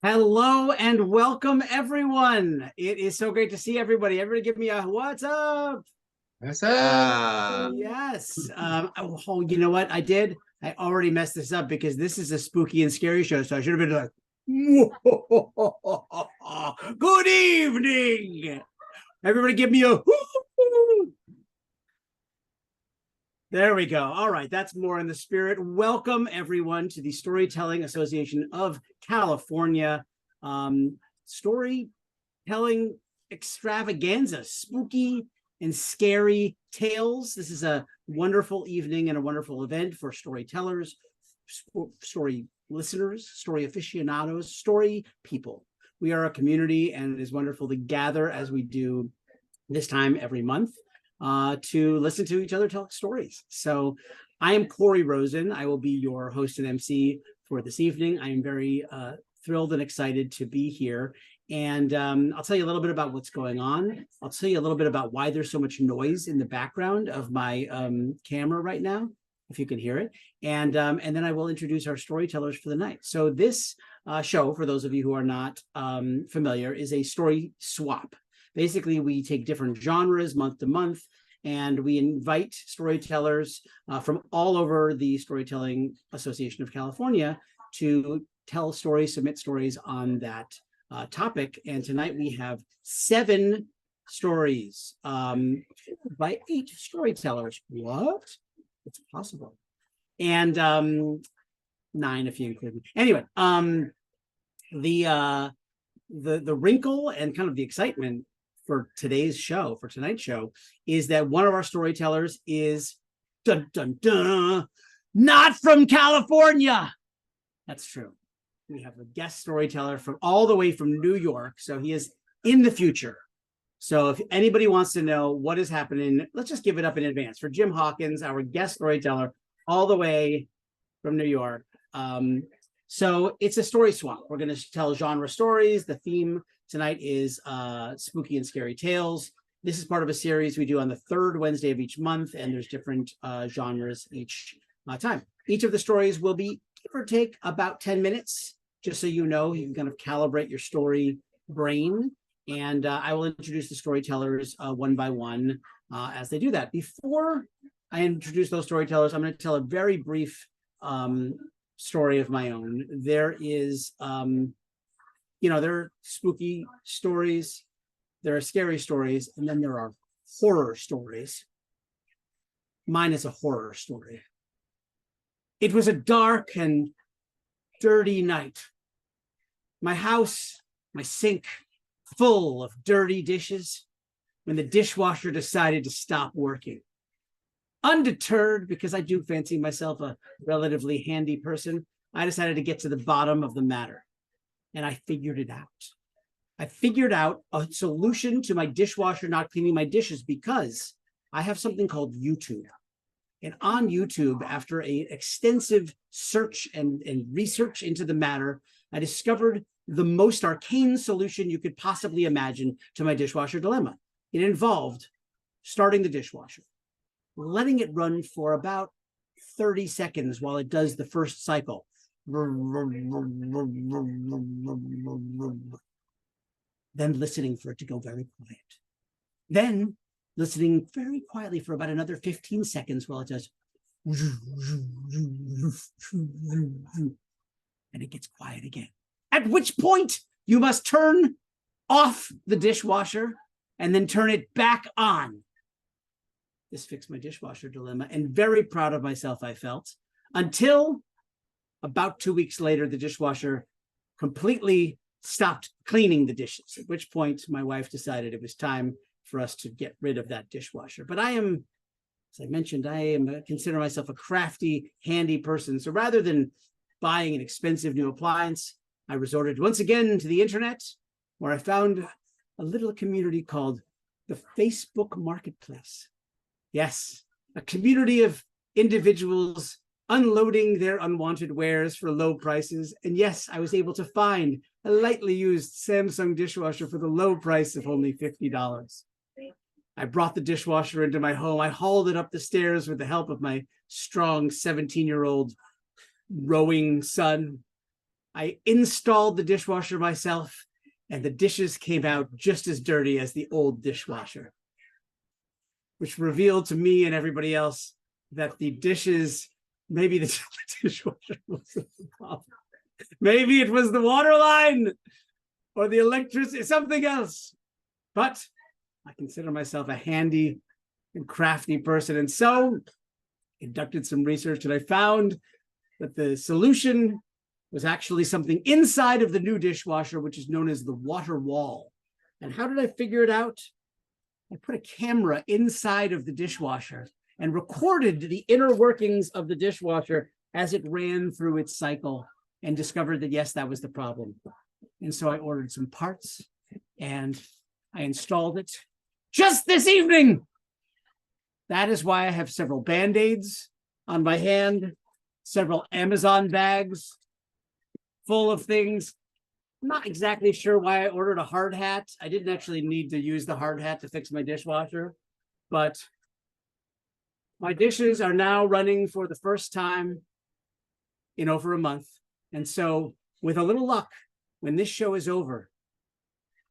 Hello and welcome, everyone. It is so great to see everybody. Everybody give me a what's up? What's up? Yes. You know what I did? I already messed this up because this is a spooky and scary show. So I should have been like, good evening. Everybody give me a There we go. All right, that's more in the spirit. Welcome, everyone, to the Storytelling Association of California storytelling extravaganza, spooky and scary tales. This is a wonderful evening and a wonderful event for storytellers, story listeners, story aficionados, story people. We are a community, and it is wonderful to gather as we do this time every month to listen to each other tell stories. So I am Corey Rosen. I will be your host and MC for this evening. I am very thrilled and excited to be here. And I'll tell you a little bit about what's going on. I'll tell you a little bit about why there's so much noise in the background of my camera right now, if you can hear it. And then I will introduce our storytellers for the night. So this show, for those of you who are not familiar, is a story swap. Basically, we take different genres month to month, and we invite storytellers from all over the Storytelling Association of California to tell stories, submit stories on that topic. And tonight we have 7 stories by 8 storytellers. What? It's possible. And 9 if you include me. Anyway, the wrinkle and kind of the excitement for tonight's show, is that one of our storytellers is dun, dun, dun, not from California. That's true. We have a guest storyteller from all the way from New York. So he is in the future. So if anybody wants to know what is happening, let's just give it up in advance for Jim Hawkins, our guest storyteller, all the way from New York. So it's a story swap. We're going to tell genre stories. The theme tonight is spooky and scary tales. This is part of a series we do on the 3rd Wednesday of each month, and there's different genres each time. Each of the stories will be, give or take, about 10 minutes, just so you know, you can kind of calibrate your story brain. And I will introduce the storytellers one by one as they do that. Before I introduce those storytellers, I'm going to tell a very brief story of my own. There is there are spooky stories, there are scary stories, and then there are horror stories. Mine is a horror story. It was a dark and dirty night. My house, my sink, full of dirty dishes, when the dishwasher decided to stop working. Undeterred, because I do fancy myself a relatively handy person, I decided to get to the bottom of the matter. And I figured it out. I figured out a solution to my dishwasher not cleaning my dishes because I have something called YouTube. And on YouTube, after an extensive search and research into the matter, I discovered the most arcane solution you could possibly imagine to my dishwasher dilemma. It involved starting the dishwasher, letting it run for about 30 seconds while it does the first cycle. Then listening for it to go very quiet. Then listening very quietly for about another 15 seconds while it does. And it gets quiet again. At which point you must turn off the dishwasher and then turn it back on. This fixed my dishwasher dilemma, and very proud of myself I felt, until about 2 weeks later, the dishwasher completely stopped cleaning the dishes, at which point my wife decided it was time for us to get rid of that dishwasher. But I am, as I mentioned, consider myself a crafty, handy person. So rather than buying an expensive new appliance, I resorted once again to the internet, where I found a little community called the Facebook Marketplace. Yes, a community of individuals unloading their unwanted wares for low prices. And yes, I was able to find a lightly used Samsung dishwasher for the low price of only $50. I brought the dishwasher into my home. I hauled it up the stairs with the help of my strong 17-year-old rowing son. I installed the dishwasher myself, and the dishes came out just as dirty as the old dishwasher, which revealed to me and everybody else that the dishes, maybe the dishwasher wasn't the problem. Maybe it was the water line or the electricity, something else. But I consider myself a handy and crafty person, and so conducted some research, and I found that the solution was actually something inside of the new dishwasher, which is known as the water wall. And how did I figure it out? I put a camera inside of the dishwasher and recorded the inner workings of the dishwasher as it ran through its cycle, and discovered that, yes, that was the problem. And so I ordered some parts and I installed it just this evening. That is why I have several Band-Aids on my hand, several Amazon bags full of things. I'm not exactly sure why I ordered a hard hat. I didn't actually need to use the hard hat to fix my dishwasher, but my dishes are now running for the first time in over a month. And so, with a little luck, when this show is over,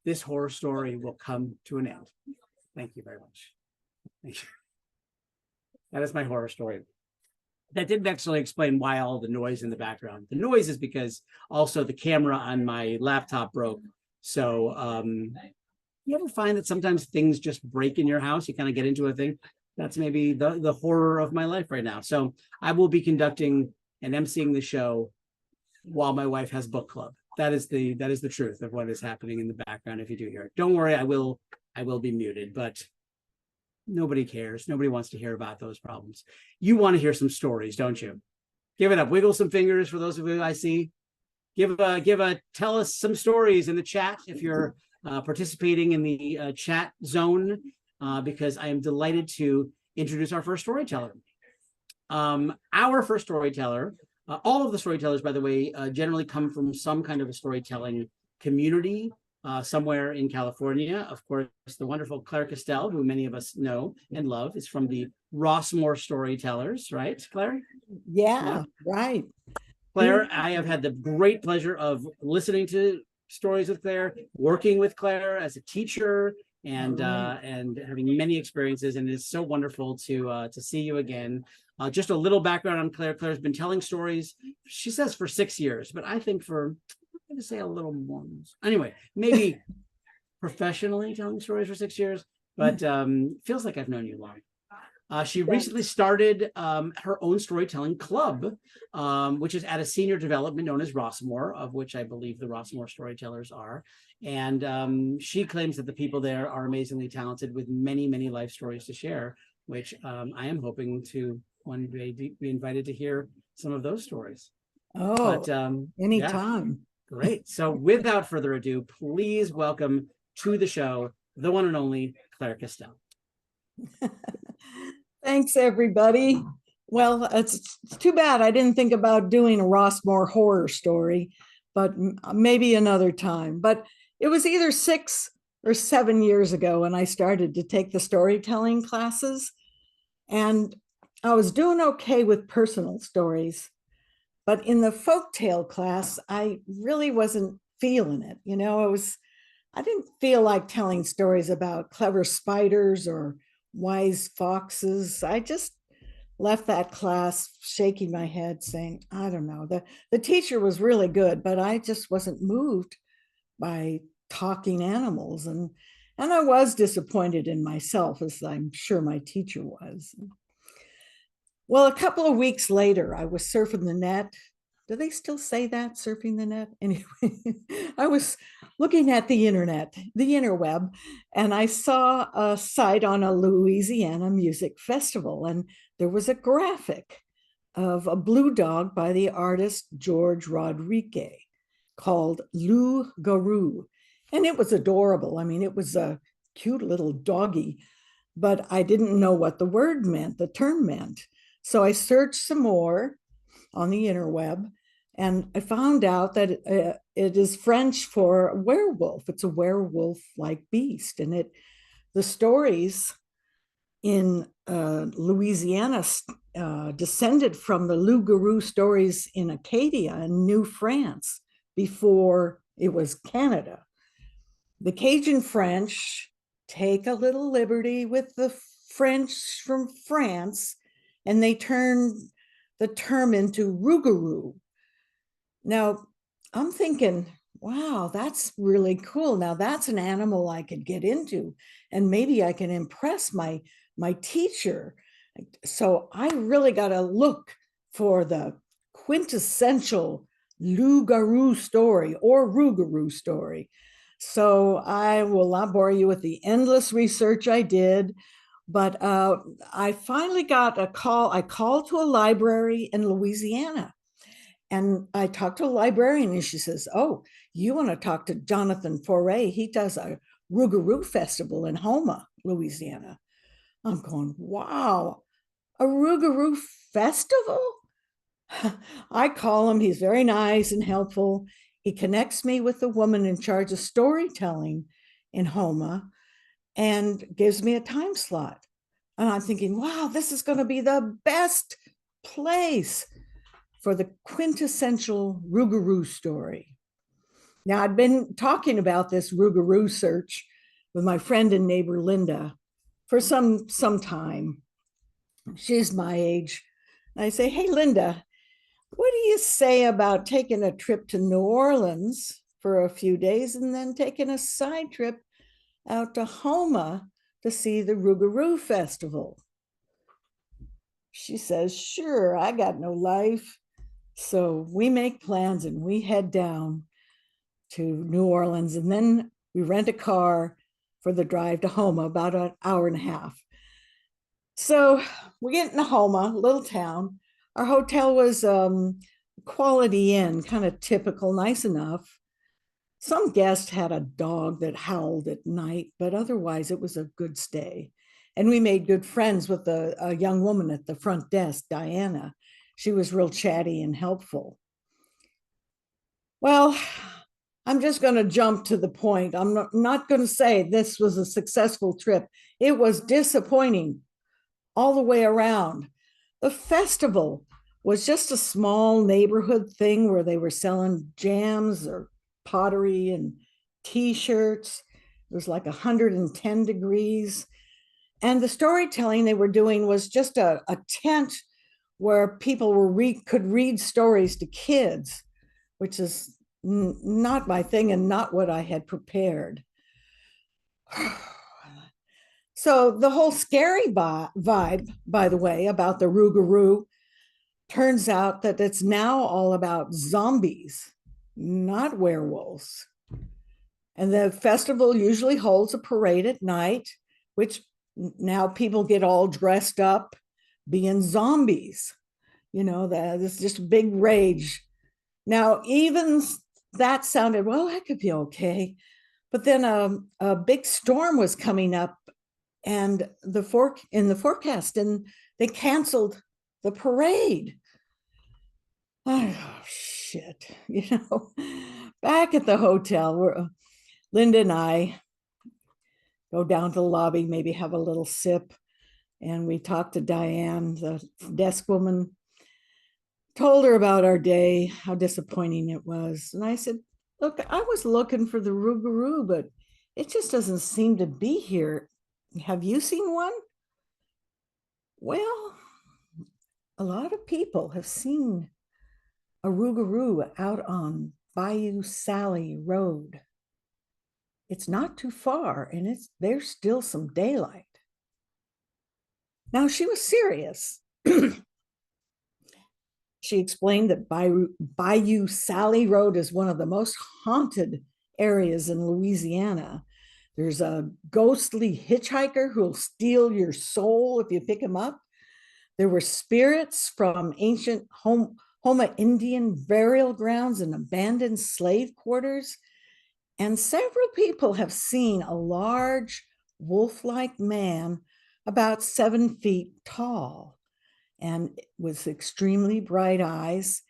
this horror story will come to an end. Thank you very much. Thank you. That is my horror story. That didn't actually explain why all the noise in the background. The noise is because also the camera on my laptop broke. So you ever find that sometimes things just break in your house? You kind of get into a thing. That's maybe the horror of my life right now. So I will be conducting and emceeing the show while my wife has book club. That is the truth of what is happening in the background. If you do hear it, don't worry, I will be muted, but nobody cares. Nobody wants to hear about those problems. You want to hear some stories, don't you? Give it up. Wiggle some fingers for those of you I see. Tell us some stories in the chat if you're participating in the chat zone, because I am delighted to introduce our first storyteller. Our first storyteller, all of the storytellers, by the way, generally come from some kind of a storytelling community somewhere in California. Of course, the wonderful Claire Castell, who many of us know and love, is from the Rossmore Storytellers, right, Claire? Yeah, right. Claire, I have had the great pleasure of listening to stories with Claire, working with Claire as a teacher, and having many experiences, and it is so wonderful to see you again. Just a little background on Claire. Claire's been telling stories, she says, for 6 years, but I think I'm going to say a little more. Anyway, maybe professionally telling stories for 6 years, but feels like I've known you long. She recently started her own storytelling club, which is at a senior development known as Rossmore, of which I believe the Rossmore Storytellers are. And she claims that the people there are amazingly talented with many, many life stories to share, which I am hoping to one day be invited to hear some of those stories. Oh, but, anytime. Yeah, great. So without further ado, please welcome to the show, the one and only Claire Castell. Thanks, everybody. Well, it's too bad I didn't think about doing a Rossmore horror story, but maybe another time. But it was either 6 or 7 years ago when I started to take the storytelling classes, and I was doing okay with personal stories. But in the folktale class, I really wasn't feeling it. You know, I didn't feel like telling stories about clever spiders or wise foxes. I just left that class shaking my head saying, I don't know. The teacher was really good, but I just wasn't moved by talking animals. And I was disappointed in myself, as I'm sure my teacher was. Well, a couple of weeks later, I was surfing the net. Do they still say that, surfing the net? Anyway, I was looking at the internet, the interweb, and I saw a site on a Louisiana music festival, and there was a graphic of a blue dog by the artist George Rodriguez called Lou Garou. And it was adorable. I mean, it was a cute little doggy, but I didn't know what the word meant, the term meant. So I searched some more on the interweb, and I found out that it is French for werewolf. It's a werewolf-like beast. And the stories in Louisiana descended from the loup-garou stories in Acadia and New France. before it was Canada. The Cajun French take a little liberty with the French from France, and they turn the term into rougarou. Now, I'm thinking, wow, that's really cool. Now that's an animal I could get into, and maybe I can impress my teacher. So I really got to look for the quintessential loup-garou story or rougarou story. So I will not bore you with the endless research I did, but I finally got a call. I called to a library in Louisiana, and I talked to a librarian, and she says, "Oh, you want to talk to Jonathan Foray? He does a rougarou festival in Houma, Louisiana." I'm going, wow, a rougarou festival? I call him. He's very nice and helpful. He connects me with the woman in charge of storytelling in Houma and gives me a time slot. And I'm thinking, wow, this is going to be the best place for the quintessential rougarou story. Now, I'd been talking about this rougarou search with my friend and neighbor Linda for some time. She's my age. I say, hey, Linda, what do you say about taking a trip to New Orleans for a few days and then taking a side trip out to Houma to see the rougarou festival? She says, sure, I got no life. So we make plans and we head down to New Orleans, and then we rent a car for the drive to Houma, about an hour and a half. So we get into Houma, little town. Our hotel was Quality Inn, kind of typical, nice enough. Some guest had a dog that howled at night, but otherwise it was a good stay. And we made good friends with a young woman at the front desk, Diana. She was real chatty and helpful. Well, I'm just going to jump to the point. I'm not going to say this was a successful trip. It was disappointing all the way around. The festival was just a small neighborhood thing where they were selling jams or pottery and t-shirts. It was like 110 degrees. And the storytelling they were doing was just a tent where people could read stories to kids, which is not my thing and not what I had prepared. So the whole scary vibe, by the way, about the rougarou, turns out that it's now all about zombies, not werewolves. And the festival usually holds a parade at night, which now people get all dressed up being zombies. You know, this is just a big rage. Now, even that sounded, well, that could be okay. But then a big storm was coming up and in the forecast, and they canceled the parade. Oh, shit. You know, back at the hotel, Linda and I go down to the lobby, maybe have a little sip. And we talked to Diane, the desk woman, told her about our day, how disappointing it was. And I said, look, I was looking for the rougarou, but it just doesn't seem to be here. Have you seen one? Well, a lot of people have seen a rougarou out on Bayou Sally Road. It's not too far, and there's still some daylight. Now, she was serious. She explained that Bayou Sally Road is one of the most haunted areas in Louisiana. There's a ghostly hitchhiker who'll steal your soul if you pick him up. There were spirits from ancient Houma Indian burial grounds and abandoned slave quarters. And several people have seen a large wolf-like man about 7 feet tall and with extremely bright eyes.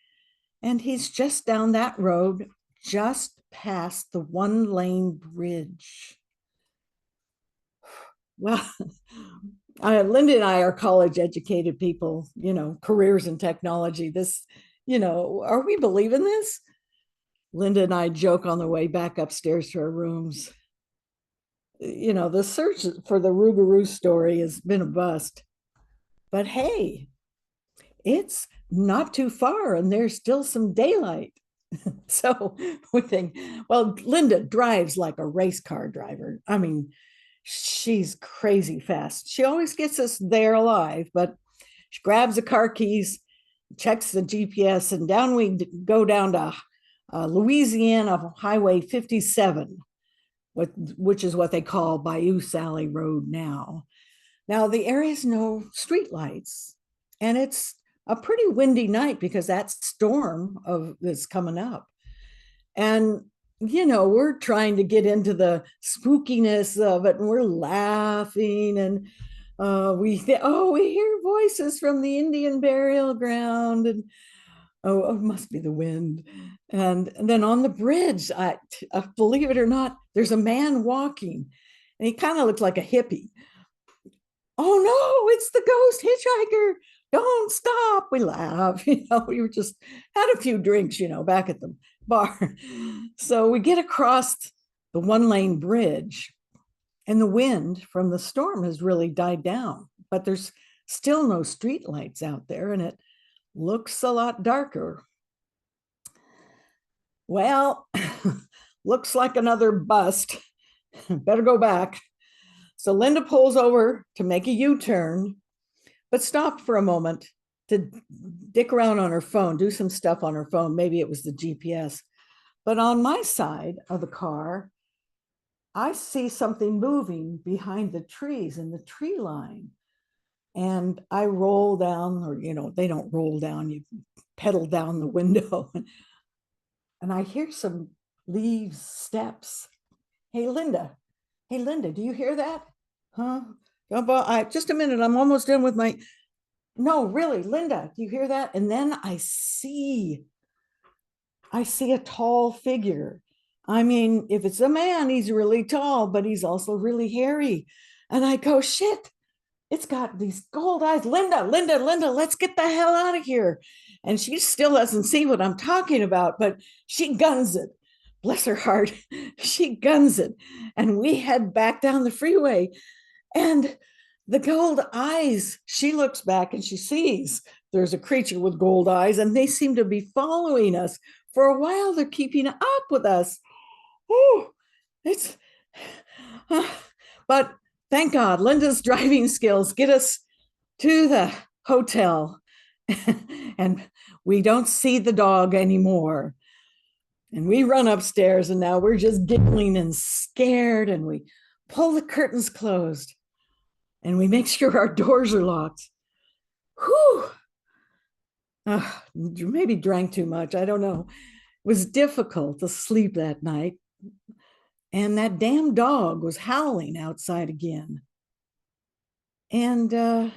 And he's just down that road, just past the one-lane bridge. Well, Linda and I are college educated people, you know, careers in technology. Are we believing this? Linda and I joke on the way back upstairs to our rooms. The search for the Rougarou story has been a bust. But hey, it's not too far and there's still some daylight. So we think, well, Linda drives like a race car driver. I mean, she's crazy fast. She always gets us there alive, but she grabs the car keys, checks the GPS, and down we go down to Louisiana Highway 57, which is what they call Bayou Sally Road now. Now, the area has no streetlights, and it's a pretty windy night because that storm is coming up. And, we're trying to get into the spookiness of it, and we're laughing, and we hear voices from the Indian burial ground, and it must be the wind. And then on the bridge, believe it or not, there's a man walking, and he kind of looks like a hippie. Oh no, it's the ghost hitchhiker. Don't stop. We laugh. We were just had a few drinks, back at the bar. So we get across the 1-lane bridge, and the wind from the storm has really died down, but there's still no street lights out there, and it looks a lot darker. Well, looks like another bust. Better go back. So Linda pulls over to make a U-turn, but stopped for a moment to dick around on her phone, do some stuff on her phone. Maybe it was the GPS. But on my side of the car, I see something moving behind the trees in the tree line. And I roll down, or, they don't roll down, you pedal down the window. And I hear some leaves, steps. Hey, Linda, do you hear that? Huh? Just a minute, I'm almost done with my, no, really, Linda, do you hear that? And then I see a tall figure. I mean, if it's a man, he's really tall, but he's also really hairy. And I go, shit, it's got these gold eyes. Linda, let's get the hell out of here. And she still doesn't see what I'm talking about, but she guns it. Bless her heart. She guns it. And we head back down the freeway. And the gold eyes, she looks back and she sees there's a creature with gold eyes, and they seem to be following us. For a while, they're keeping up with us. Oh, but thank God, Linda's driving skills get us to the hotel, and we don't see the dog anymore. And we run upstairs, and now we're just giggling and scared, and we pull the curtains closed, and we make sure our doors are locked. Whew. Maybe drank too much. I don't know. It was difficult to sleep that night. And that damn dog was howling outside again. And now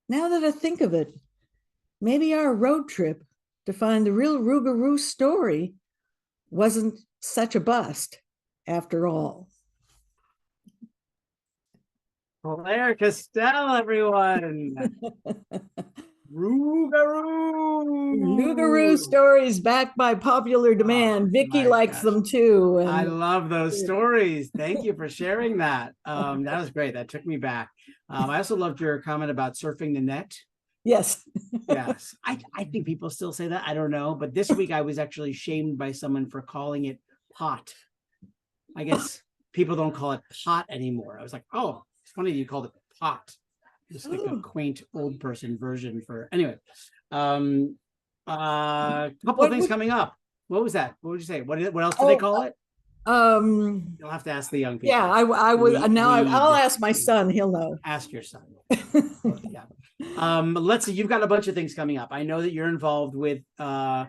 that I think of it, maybe our road trip to find the real Rougarou story wasn't such a bust after all. Claire Castell, everyone. Rougarou stories backed by popular demand. Vicky likes them too. And I love those stories. Thank you for sharing that. That was great. That took me back. I also loved your comment about surfing the net. Yes. Yes. I think people still say that. I don't know. But this week I was actually shamed by someone for calling it pot. I guess people don't call it pot anymore. I was like, oh, it's funny you called it pot. Just like a quaint old person version for anyway. Couple of things coming up. What was that? What would you say? What else do they call it? You'll have to ask the young people. Yeah, I would now. I'll ask my son. He'll know. Ask your son. Yeah. Let's see. You've got a bunch of things coming up. I know that you're involved with the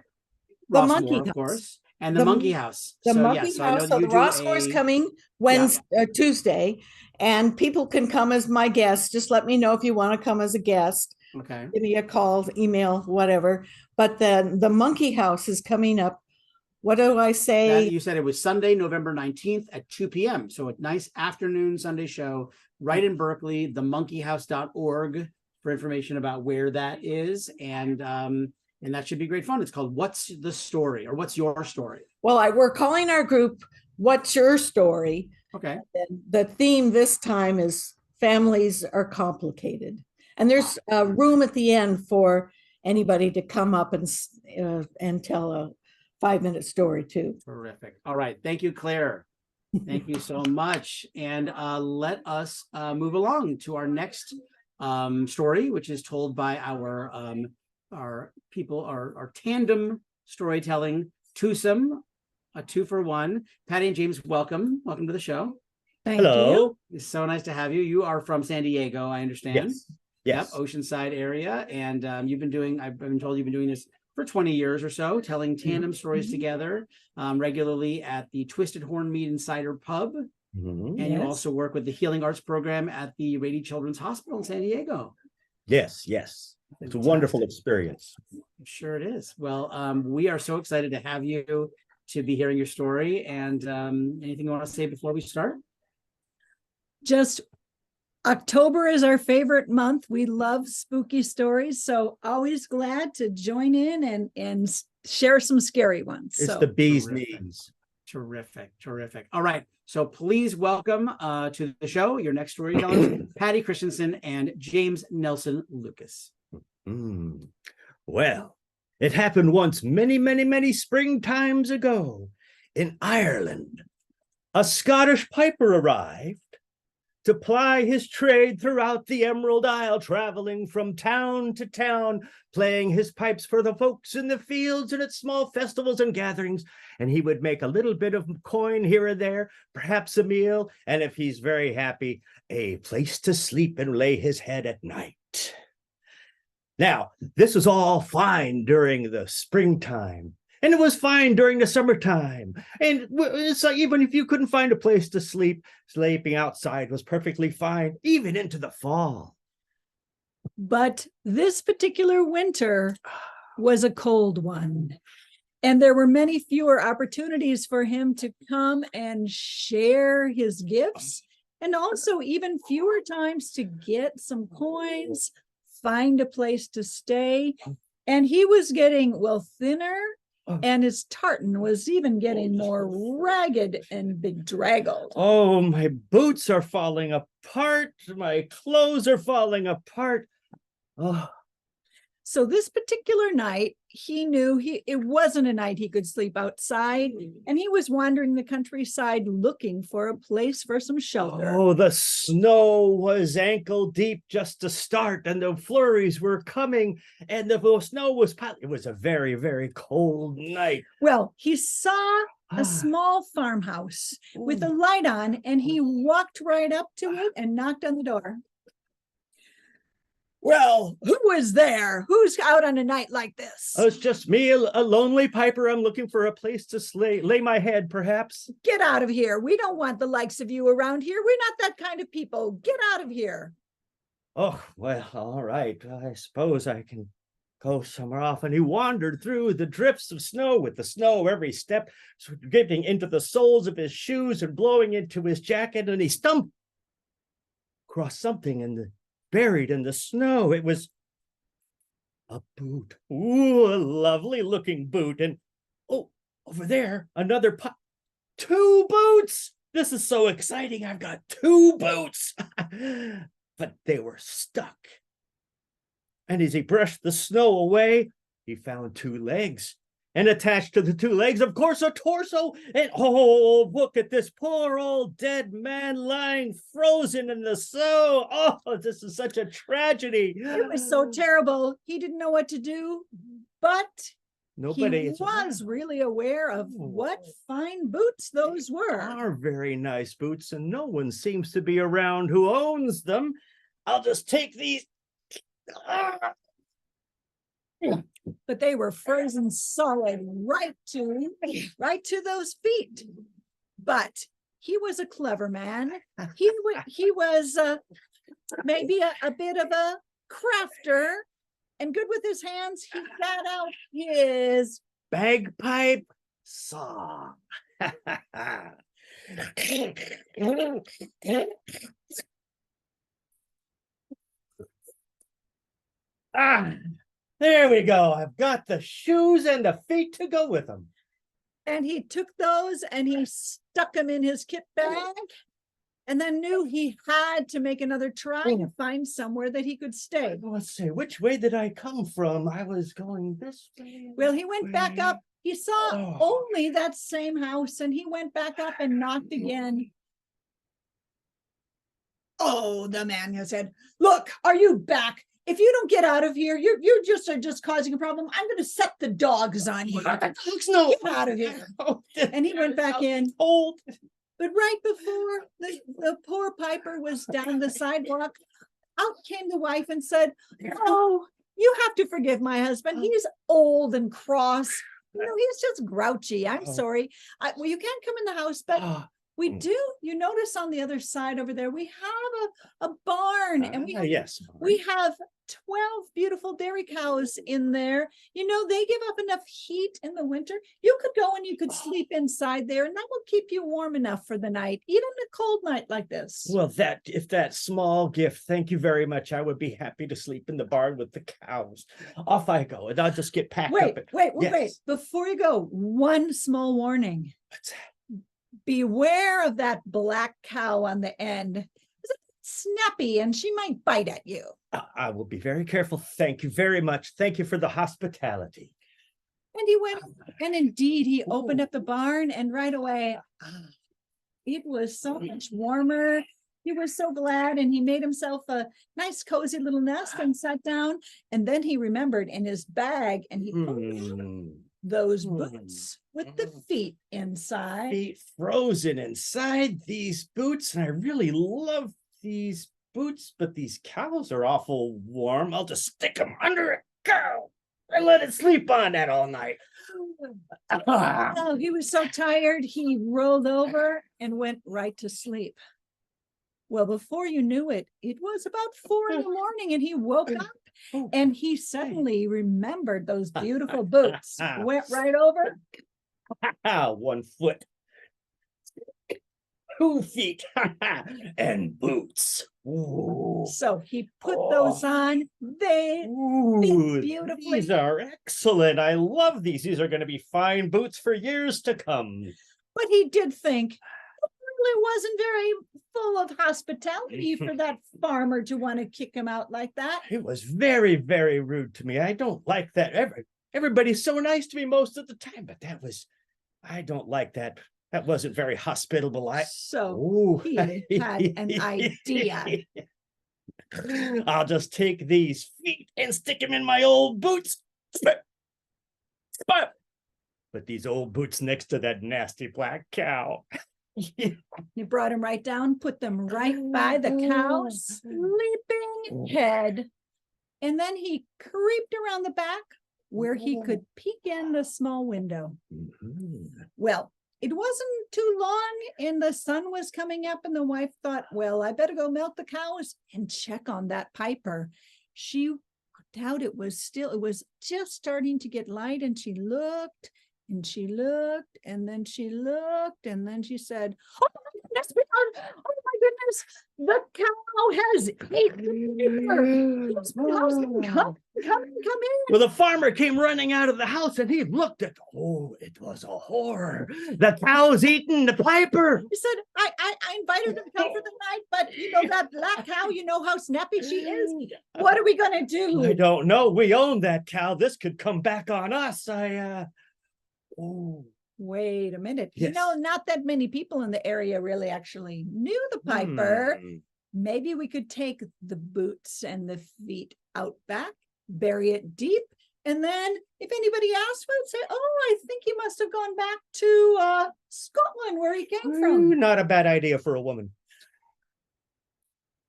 Monkey House, of course, and the Monkey House. The Monkey House. So the Rossmore is coming Wednesday, Tuesday, and people can come as my guests. Just let me know if you want to come as a guest. Okay. Give me a call, email, whatever. But then the Monkey House is coming up. What do I say? You said it was Sunday, November 19th at 2 p.m. So a nice afternoon Sunday show right in Berkeley, themonkeyhouse.org for information about where that is. And and that should be great fun. It's called What's the Story, or What's Your Story? Well, we're calling our group What's Your Story? Okay. And the theme this time is families are complicated. And there's room at the end for anybody to come up and tell a 5-minute story too. Terrific. All right. Thank you, Claire. Thank you so much. And let us move along to our next story, which is told by our tandem storytelling twosome, a 2-for-1. Patty and James, welcome. Welcome to the show. Thank Hello. you. It's so nice to have you. You are from San Diego, I understand. Yes. Yes. Yep, Oceanside area. And I've been told you've been doing this for 20 years or so, telling tandem stories together regularly at the Twisted Horn Mead and Cider Pub. Mhm. And you Yes. also work with the Healing Arts Program at the Rady Children's Hospital in San Diego. Yes. Yes. It's a wonderful Fantastic. experience. I'm sure it is. Well, we are so excited to have you to be hearing your story. And anything you want to say before we start? Just October is our favorite month. We love spooky stories, so always glad to join in and share some scary ones. It's So the bee's Terrific. knees. Terrific. All right. So please welcome to the show your next storytellers, Patty Christensen and James Nelson Lucas. Mm. Well, it happened once many, many, many springtimes ago in Ireland. A Scottish piper arrived to ply his trade throughout the Emerald Isle, traveling from town to town, playing his pipes for the folks in the fields and at small festivals and gatherings. And he would make a little bit of coin here and there, perhaps a meal, and if he's very happy, a place to sleep and lay his head at night. Now, this was all fine during the springtime, and it was fine during the summertime. And so even if you couldn't find a place to sleep, sleeping outside was perfectly fine, even into the fall. but this particular winter was a cold one. And there were many fewer opportunities for him to come and share his gifts, and also even fewer times to get some coins, find a place to stay. And he was getting, thinner, and his tartan was even getting more ragged and bedraggled. Oh, my boots are falling apart. My clothes are falling apart. Oh, So this particular night, he knew it wasn't a night he could sleep outside, and he was wandering the countryside looking for a place for some shelter. oh, the snow was ankle deep just to start, and the flurries were coming, and the snow was piling. It was a very, very cold night. Well, he saw Ah. a small farmhouse with a Ooh. light on, and he walked right up to it and knocked on the door. Well, Who was there? Who's out on a night like this? it's just me, a lonely piper. I'm looking for a place to lay my head, perhaps. Get out of here. We don't want the likes of you around here. We're not that kind of people. Get out of here. Oh, well, all right. I suppose I can go somewhere off. And he wandered through the drifts of snow with the snow every step, getting into the soles of his shoes and blowing into his jacket. And he stumbled across something buried in the snow. It was a boot. Ooh, a lovely looking boot. And oh, over there, another 2 boots. This is so exciting. I've got 2 boots. But they were stuck. And as he brushed the snow away, he found 2 legs. And attached to the 2 legs, of course, a torso. And oh, look at this poor old dead man lying frozen in the snow. Oh, this is such a tragedy. It was so terrible. He didn't know what to do, but Nobody he is was around. really aware of what fine boots those were. Are very nice boots, and no one seems to be around who owns them. I'll just take these. But they were frozen solid right to those feet. But he was a clever man. He was maybe a bit of a crafter, and good with his hands. He got out his Bagpipe song. Ah, There we go. I've got the shoes and the feet to go with them. And he took those and he stuck them in his kit bag and then knew he had to make another try to find somewhere that he could stay. Let's see, which way did I come from? I was going this way. Well, he went back up. He saw Oh. only that same house and he went back up and knocked again. Oh, the man said, look, are you back? If you don't get out of here, you just are just causing a problem. I'm going to set the dogs on you. No, Get out of here. And he went back in. Old. But right before the poor piper was down the sidewalk, out came the wife and said, oh, you have to forgive my husband. He's old and cross. You know, he's just grouchy. I'm sorry. Well, you can't come in the house, but we do. You notice on the other side over there, we have a barn and Yes. we have 12 beautiful dairy cows in there. You know, they give up enough heat in the winter. You could go and you could sleep inside there and that will keep you warm enough for the night, even a cold night like this. Well, if that small gift, thank you very much. I would be happy to sleep in the barn with the cows. Off I go, and I'll just get packed up. Wait. Yes. Before you go, one small warning. What's that? Beware of that black cow on the end. It's snappy and she might bite at you. I will be very careful. Thank you very much. Thank you for the hospitality. And he went, and indeed, he opened up the barn, and right away, it was so much warmer. He was so glad, and he made himself a nice, cozy little nest and sat down. And then he remembered in his bag, and he pulled out those boots with the feet inside. Feet frozen inside these boots, and I really love these boots, but these cows are awful warm. I'll just stick them under a cow and let it sleep on that all night. Oh, he was so tired, he rolled over and went right to sleep. Well, before you knew it, it was about 4 in the morning and he woke up and he suddenly remembered those beautiful boots. Went right over. 1 foot, 2 feet, and boots. Ooh. So he put those on. They fit beautifully. These are excellent. I love these. These are going to be fine boots for years to come. But he did think it really wasn't very full of hospitality for that farmer to want to kick him out like that. It was very, very rude to me. I don't like that. Everybody's so nice to me most of the time, but I don't like that. That wasn't very hospitable. So he had an idea. I'll just take these feet and stick them in my old boots. Put these old boots next to that nasty black cow. He brought him right down, put them right by the cow's sleeping head. And then he creeped around the back where he could peek in the small window. Well, it wasn't too long and the sun was coming up and the wife thought, well, I better go milk the cows and check on that piper. She looked out, it was just starting to get light and she looked and she looked and then she looked and then she said, oh my goodness, the cow has eaten the piper. Come in. Well, the farmer came running out of the house and he looked at, it was a horror. The cow's eaten the piper. He said, I invited her to come for the night, but you know, that black cow, you know how snappy she is. What are we going to do? I don't know. We own that cow. This could come back on us. Wait a minute. Yes. You know, not that many people in the area really actually knew the piper. Maybe we could take the boots and the feet out back, bury it deep, and then if anybody asks, we'll say, I think he must have gone back to Scotland where he came from. Not a bad idea for a woman.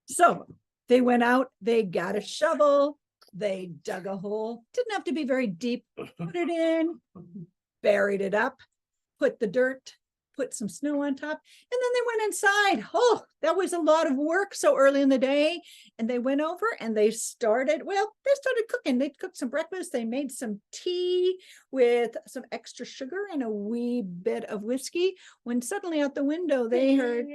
So they went out, they got a shovel, they dug a hole, didn't have to be very deep, put it in, buried it up, put the dirt, put some snow on top, and then they went inside. Oh, that was a lot of work so early in the day. And they went over and they started cooking. They cooked some breakfast. They made some tea with some extra sugar and a wee bit of whiskey. When suddenly out the window, they heard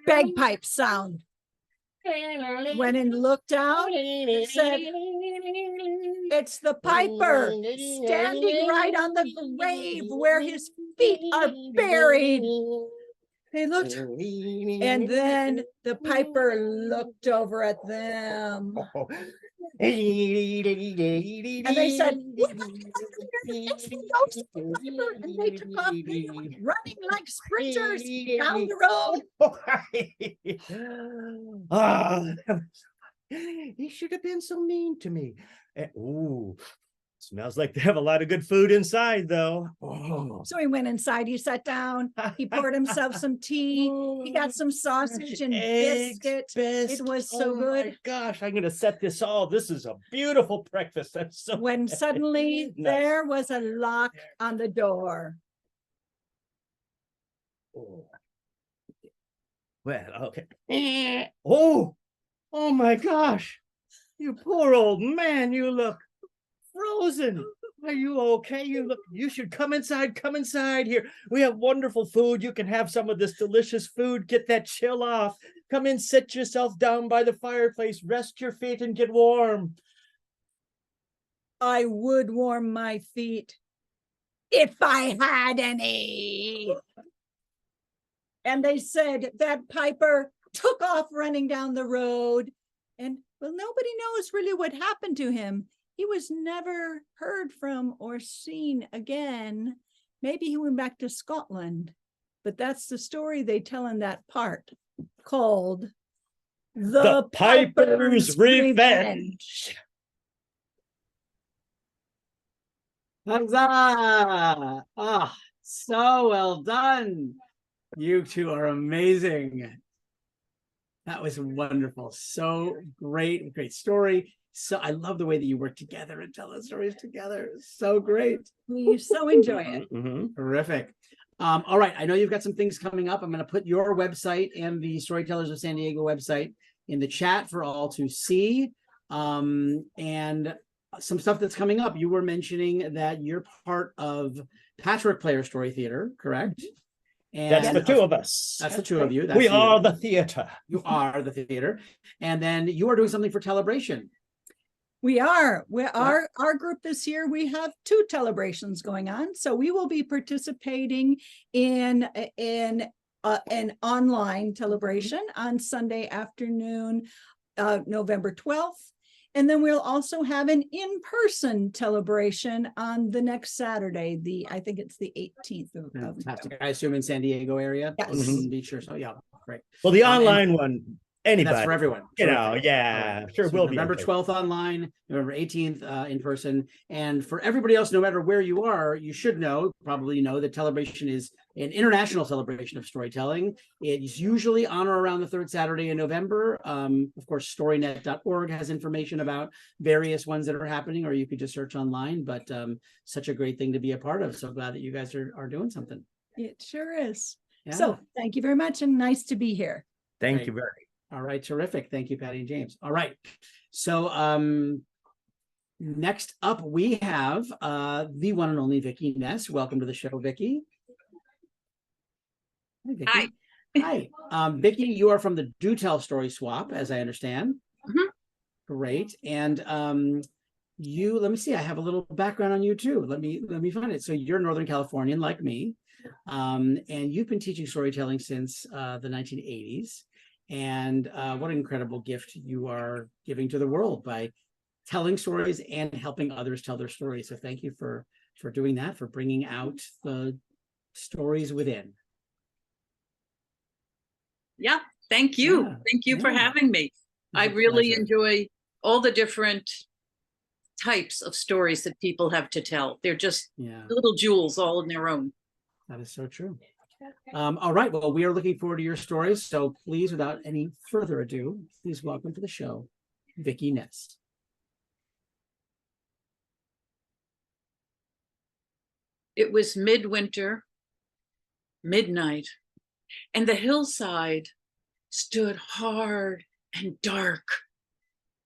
bagpipe sound. went and looked out and said, "It's the piper standing right on the grave where his feet are buried." They looked, and then the piper looked over at them. And they said, "It's the ghost of the piper." And they took off running like sprinters down the road. Ah, he should have been so mean to me. Ooh, smells like they have a lot of good food inside, though. Oh. So he went inside, he sat down, he poured himself some tea, he got some sausage and biscuit. It was so good. My gosh, I'm gonna set this all. This is a beautiful breakfast. That's so When suddenly Nice. there was a lock on the door. Oh. Well, okay. Oh my gosh. You poor old man, you look frozen. Are you okay? You should come inside here. We have wonderful food. You can have some of this delicious food. Get that chill off. Come in, sit yourself down by the fireplace, rest your feet and get warm. I would warm my feet if I had any. And they said that piper took off running down the road. And well, nobody knows really what happened to him. He was never heard from or seen again. Maybe he went back to Scotland. But that's the story they tell in that part called The Piper's Revenge. Huzzah! Ah, so well done. You two are amazing. That was wonderful. So great, great story. So I love the way that you work together and tell the stories together. So great. We so enjoy it. Mhm. Terrific. All right. I know you've got some things coming up. I'm going to put your website and the Storytellers of San Diego website in the chat for all to see. And some stuff that's coming up. You were mentioning that you're part of Patchwork Player Story Theater, correct? And That's the two of us. That's the two of you. We That's are you. the theater. You are the theater. And then you are doing something for Telebration. We are. Our group this year, we have 2 celebrations going on. So we will be participating in an online celebration on Sunday afternoon, November 12th. And then we'll also have an in-person celebration on the next Saturday, I think it's the 18th of Fantastic. I assume in San Diego area. Yes. Mhm. Beach or so. Yeah, great. Well, the And online one, anybody. that's for everyone. You know, Terrific. yeah, All right. sure So will be. November okay. 12th online, November 18th in person. And for everybody else, no matter where you are, you should probably know that Telebration is an international celebration of storytelling. It's usually on or around the 3rd Saturday in November. Of course, storynet.org has information about various ones that are happening, or you could just search online. But such a great thing to be a part of. So glad that you guys are doing something. It sure is. Yeah. So thank you very much and nice to be here. Thank Great. you very All right, terrific. Thank you, Patty and James. All right. So next up we have the one and only Vicki Ness. Welcome to the show, Vicki. Hi, Vicki. Hi. Vicki, you are from the Do Tell Story Swap, as I understand. Mhm. Great. And let me see, I have a little background on you too. Let me find it. So you're Northern Californian like me. And you've been teaching storytelling since the 1980s. And what an incredible gift you are giving to the world by telling stories and helping others tell their stories. So thank you for doing that, for bringing out the stories within. Yeah, thank you. Yeah, Thank you for yeah. having me. I It's a really pleasure. enjoy all the different types of stories that people have to tell. They're just Yeah, little jewels all in their own. that is so true. All right. Well, we are looking forward to your stories. So please, without any further ado, please welcome to the show, Vicki Ness. It was midwinter, midnight, and the hillside stood hard and dark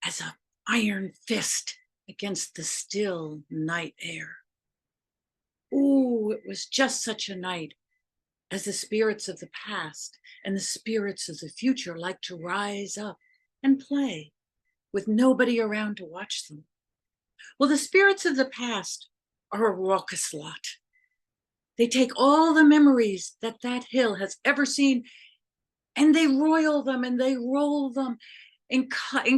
as an iron fist against the still night air. Ooh, it was just such a night as the spirits of the past and the spirits of the future like to rise up and play with nobody around to watch them. Well, the spirits of the past are a raucous lot. They take all the memories that that hill has ever seen, and they roil them and they roll them in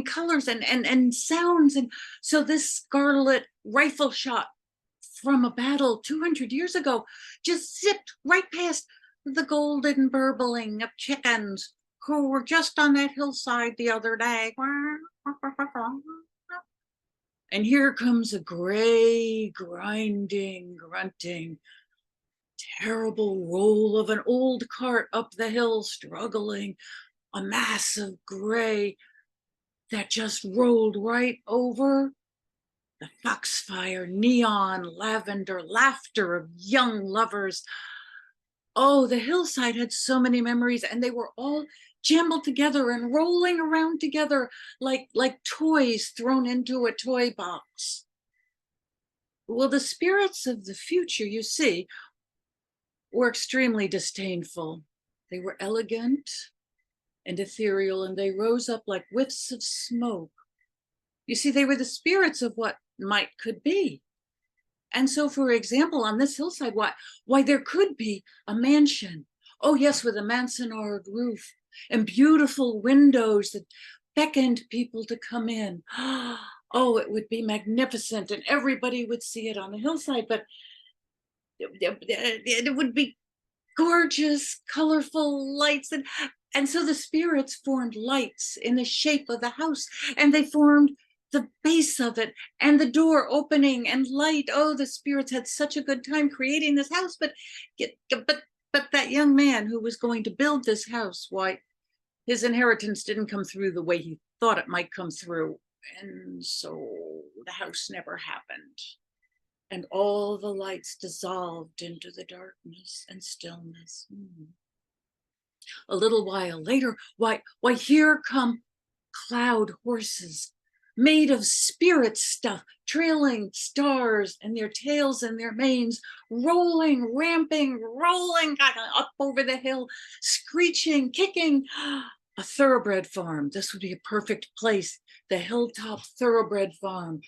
colors and sounds. And so this scarlet rifle shot from a battle 200 years ago just zipped right past the golden burbling of chickens who were just on that hillside the other day. And here comes a gray, grinding, grunting, terrible roll of an old cart up the hill, struggling, a mass of gray that just rolled right over the foxfire, neon, lavender, laughter of young lovers. Oh, the hillside had so many memories, and they were all jumbled together and rolling around together like toys thrown into a toy box. Well, the spirits of the future, you see, were extremely disdainful. They were elegant and ethereal, and they rose up like whiffs of smoke. You see, they were the spirits of what might could be. And so, for example, on this hillside, why there could be a mansion. Oh, yes, with a mansard roof and beautiful windows that beckoned people to come in. Oh, it would be magnificent, and everybody would see it on the hillside, but it would be gorgeous, colorful lights. And so the spirits formed lights in the shape of the house, and they formed the base of it and the door opening and light. Oh, the spirits had such a good time creating this house. But that young man who was going to build this house, why, his inheritance didn't come through the way he thought it might come through. And so the house never happened. And all the lights dissolved into the darkness and stillness. A little while later, why, here come cloud horses made of spirit stuff, trailing stars and their tails and their manes, rolling, ramping, rolling up over the hill, screeching, kicking. A thoroughbred farm. This would be a perfect place. The hilltop thoroughbred farm.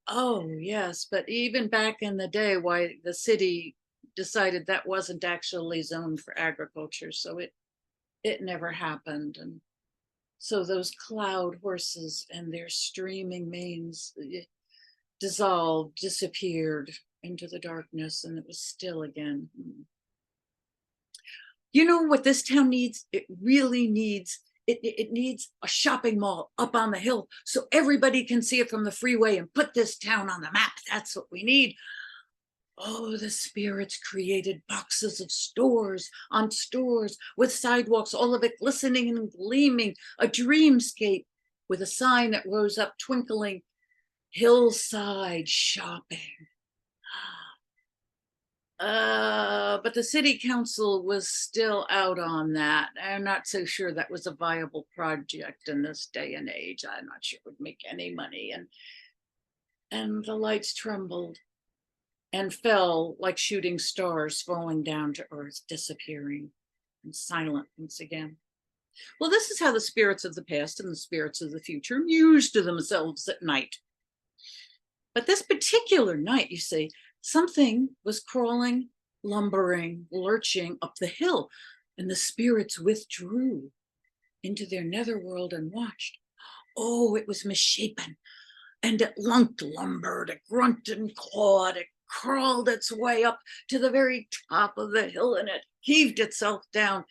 Oh, yes, but even back in the day, why the city decided that wasn't actually zoned for agriculture, so it never happened. And so those cloud horses and their streaming manes dissolved, disappeared into the darkness, and it was still again. You know what this town needs? It really needs, it needs a shopping mall up on the hill so everybody can see it from the freeway and put this town on the map. That's what we need. Oh, the spirits created boxes of stores on stores with sidewalks, all of it glistening and gleaming, a dreamscape with a sign that rose up twinkling, hillside shopping. But the city council was still out on that. I'm not so sure that was a viable project in this day and age. I'm not sure it would make any money. And the lights trembled and fell like shooting stars falling down to earth, disappearing and silent once again. Well, this is how the spirits of the past and the spirits of the future mused to themselves at night. But this particular night, you see, something was crawling, lumbering, lurching up the hill, and the spirits withdrew into their netherworld and watched. Oh, it was misshapen, and it lunked, lumbered, it grunted and clawed, it crawled its way up to the very top of the hill, and it heaved itself down.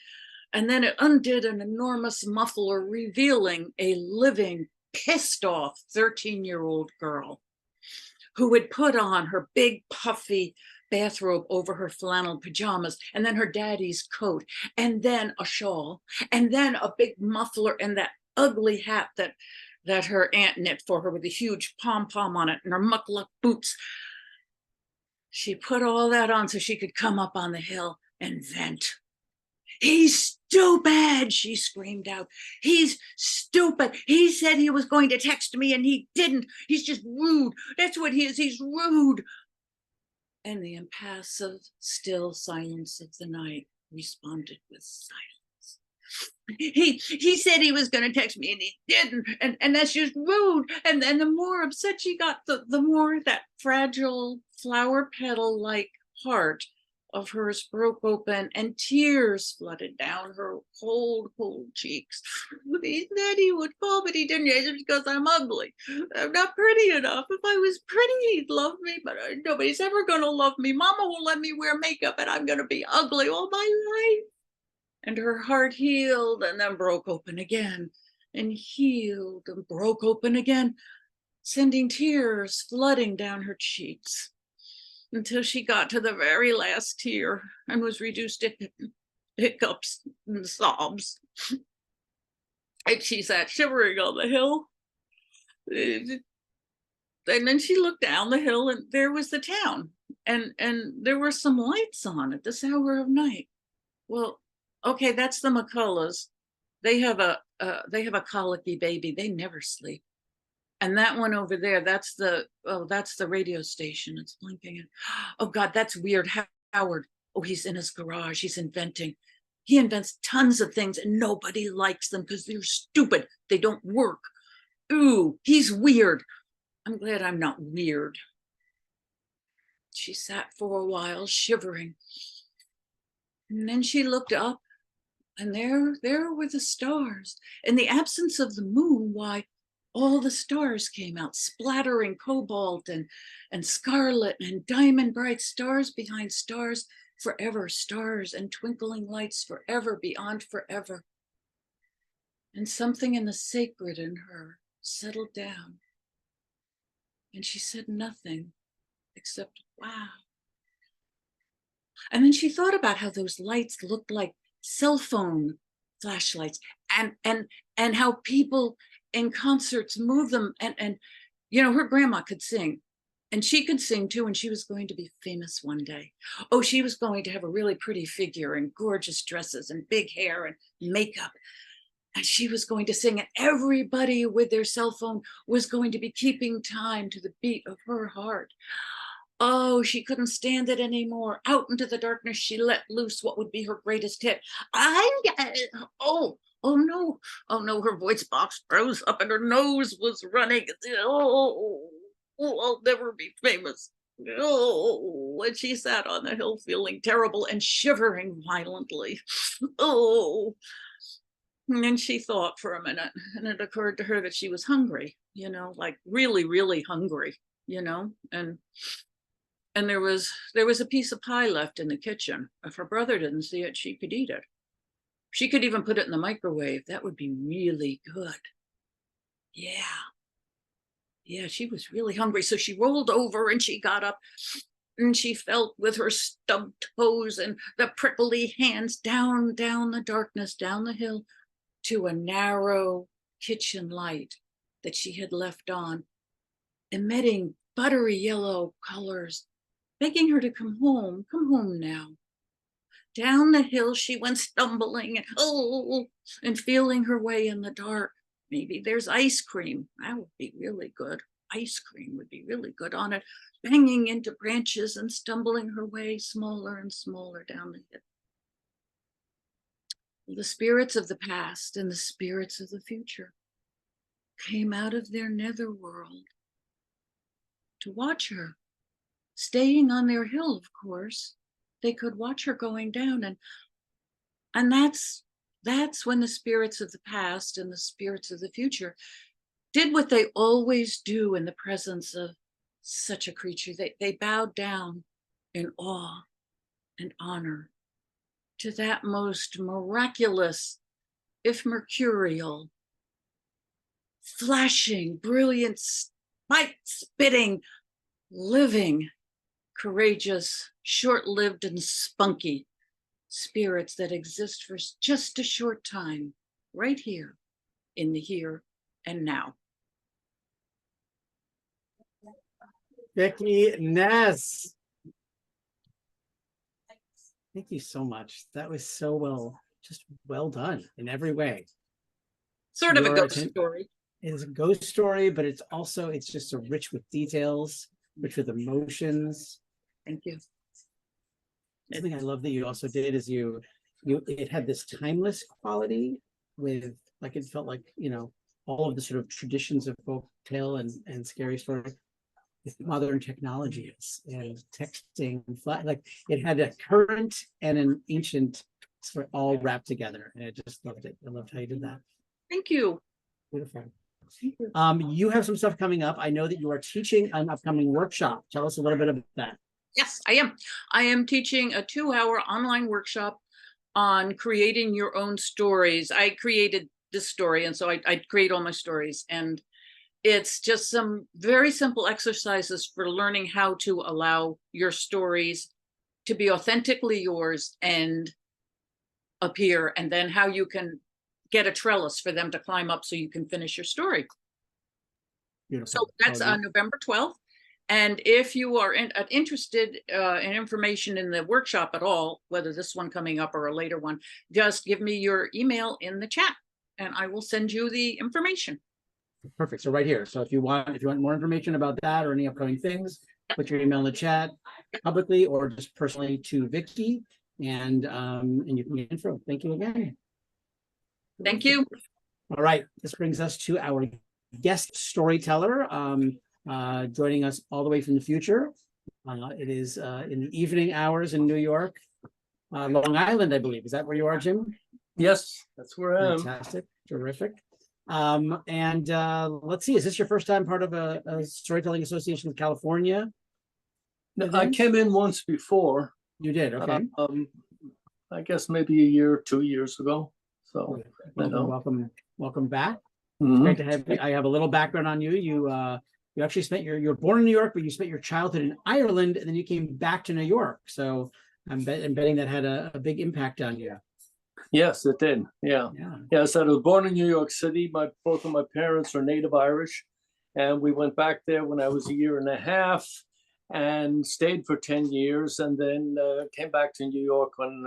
And then it undid an enormous muffler, revealing a living, pissed off 13-year-old girl who had put on her big, puffy bathrobe over her flannel pajamas, and then her daddy's coat, and then a shawl, and then a big muffler, and that ugly hat that her aunt knit for her with a huge pom-pom on it, and her muckluck boots. She put all that on so she could come up on the hill and vent. "He's stupid," she screamed out. "He's stupid. He said he was going to text me and he didn't. He's just rude. That's what he is. He's rude." And the impassive, still silence of the night responded with silence. He said he was going to text me and he didn't, and that's just rude. And then the more upset she got, the more that fragile flower petal like heart of hers broke open and tears flooded down her cold cheeks. He said he would call, but he didn't. It's because I'm ugly. I'm not pretty enough. If I was pretty, he'd love me, but nobody's ever going to love me. Mama won't let me wear makeup, and I'm going to be ugly all my life. And her heart healed and then broke open again, and healed and broke open again, sending tears flooding down her cheeks, until she got to the very last tear and was reduced to hiccups and sobs. And she sat shivering on the hill. And then she looked down the hill, and there was the town, and there were some lights on at this hour of night. Well, okay, that's the McCulloughs. They have a colicky baby. They never sleep. And that one over there, that's the radio station. It's blinking. And, oh God, that's weird. Howard. Oh, he's in his garage. He's inventing. He invents tons of things and nobody likes them because they're stupid. They don't work. Ooh, he's weird. I'm glad I'm not weird. She sat for a while, shivering. And then she looked up, and there were the stars. In the absence of the moon, why, all the stars came out, splattering cobalt and scarlet and diamond bright, stars behind stars forever, stars and twinkling lights forever beyond forever. And something in the sacred in her settled down. And she said nothing except, wow. And then she thought about how those lights looked like cell phone flashlights, and how people in concerts move them, and her grandma could sing, and she could sing too, and she was going to be famous one day. Oh, she was going to have a really pretty figure and gorgeous dresses and big hair and makeup, and she was going to sing, and everybody with their cell phone was going to be keeping time to the beat of her heart. Oh, she couldn't stand it anymore. Out into the darkness, she let loose what would be her greatest hit. Oh no, her voice box froze up and her nose was running. Oh, I'll never be famous. Oh, and she sat on the hill feeling terrible and shivering violently. Oh, and then she thought for a minute, and it occurred to her that she was hungry, like really, really hungry, and there was a piece of pie left in the kitchen. If her brother didn't see it, she could eat it. She could even put it in the microwave. That would be really good. Yeah, she was really hungry. So she rolled over and she got up and she felt with her stubbed toes and the prickly hands down the darkness, down the hill to a narrow kitchen light that she had left on, emitting buttery yellow colors, begging her to come home now. Down the hill she went stumbling and feeling her way in the dark. Maybe there's ice cream. That would be really good. Ice cream would be really good on it. Banging into branches and stumbling her way smaller and smaller down the hill. The spirits of the past and the spirits of the future came out of their netherworld to watch her. Staying on their hill, of course, they could watch her going down, and that's when the spirits of the past and the spirits of the future did what they always do in the presence of such a creature. They bowed down in awe and honor to that most miraculous, if mercurial, flashing, brilliant, spite-spitting, living, courageous, short-lived, and spunky spirits that exist for just a short time, right here, in the here and now. Vicki Ness. Thank you so much. That was so well done in every way. Sort of a ghost story. It is a ghost story, but it's just so rich with details, rich with emotions. Thank you. Something I love that you also did is you it had this timeless quality with like it felt like, all of the sort of traditions of folk tale and scary story with modern technologies and texting and like it had a current and an ancient sort of all wrapped together. And I just loved it. I loved how you did that. Thank you. Beautiful. You have some stuff coming up. I know that you are teaching an upcoming workshop. Tell us a little bit about that. Yes, I am. I am teaching a 2-hour online workshop on creating your own stories. I created this story, and so I create all my stories. And it's just some very simple exercises for learning how to allow your stories to be authentically yours and appear, and then how you can get a trellis for them to climb up so you can finish your story. Beautiful. So that's on November 12th. And if you are interested in information in the workshop at all, whether this one coming up or a later one, just give me your email in the chat and I will send you the information. Perfect. So right here. So if you want more information about that or any upcoming things, put your email in the chat publicly or just personally to Vicky, and you can get info. Thank you again. Thank you. All right. This brings us to our guest storyteller, joining us all the way from the future. It is in the evening hours in New York, Long Island, I believe. Is that where you are, Jim? Yes, that's where I am. Fantastic. Terrific. And let's see, is this your first time part of a storytelling association of California? I came in once before. You did, okay. I guess maybe a year or 2 years ago. So Welcome back. Mhm. Great to have you. I have a little background on you. You actually spent you were born in New York, but you spent your childhood in Ireland, and then you came back to New York. So I'm betting that had a big impact on you. Yes, it did. Yeah. So I was born in New York City. Both of my parents are native Irish, and we went back there when I was a year and a half and stayed for 10 years, and then came back to New York when,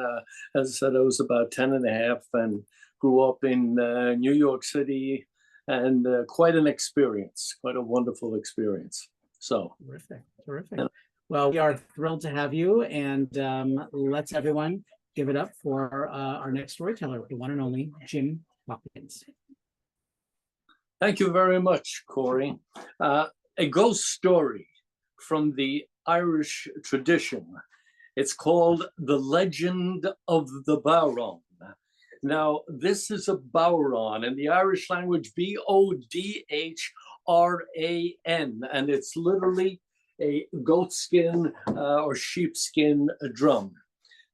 as I said, I was about 10 and a half, and grew up in New York City, and quite an experience, quite a wonderful experience. So terrific. Well, we are thrilled to have you, and let's everyone give it up for our next storyteller, the one and only Jim Hopkins. Thank you very much, Corey. A ghost story from the Irish tradition. It's called The Legend of the Bowron. Now, this is a Bowron in the Irish language, B-O-D-H-R-A-N, and it's literally a goatskin or sheepskin drum.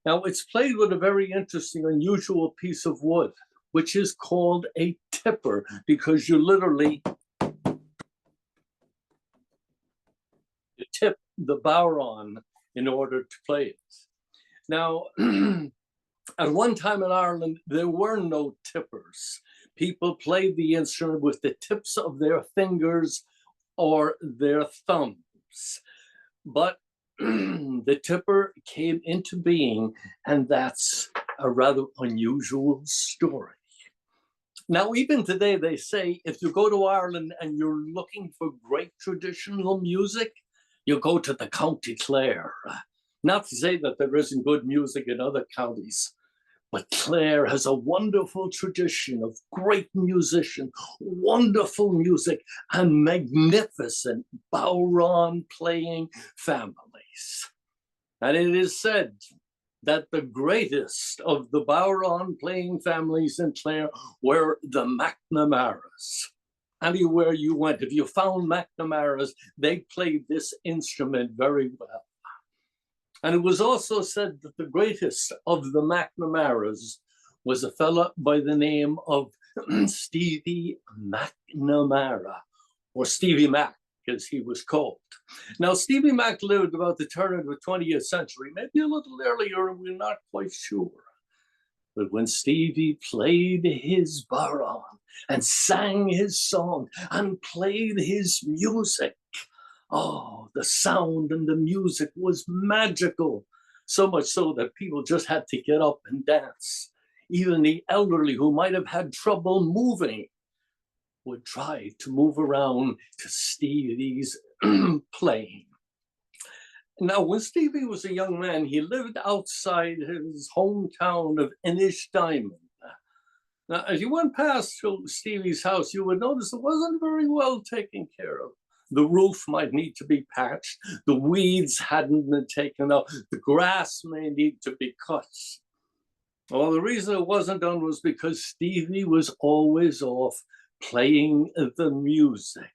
Now, it's played with a very interesting, unusual piece of wood, which is called a tipper, because you literally tip the bowron in order to play it. Now, at one time in Ireland, there were no tippers. People played the instrument with the tips of their fingers or their thumbs. But the tipper came into being, and that's a rather unusual story. Now, even today, they say if you go to Ireland and you're looking for great traditional music, you go to the County Clare. Not to say that there isn't good music in other counties, but Clare has a wonderful tradition of great musicians, wonderful music, and magnificent bowron playing families. And it is said that the greatest of the bowron playing families in Clare were the McNamaras. Anywhere you went, if you found McNamaras, they played this instrument very well. And it was also said that the greatest of the McNamaras was a fella by the name of Stevie McNamara, or Stevie Mac, as he was called. Now, Stevie Mac lived about the turn of the 20th century, maybe a little earlier, we're not quite sure. But when Stevie played his bowron and sang his song and played his music, oh, the sound and the music was magical. So much so that people just had to get up and dance. Even the elderly who might have had trouble moving would try to move around to Stevie's playing. Now, when Stevie was a young man, he lived outside his hometown of Diamond. Now, as you went past Stevie's house, you would notice it wasn't very well taken care of. The roof might need to be patched. The weeds hadn't been taken out. The grass may need to be cut. Well, the reason it wasn't done was because Stevie was always off playing the music.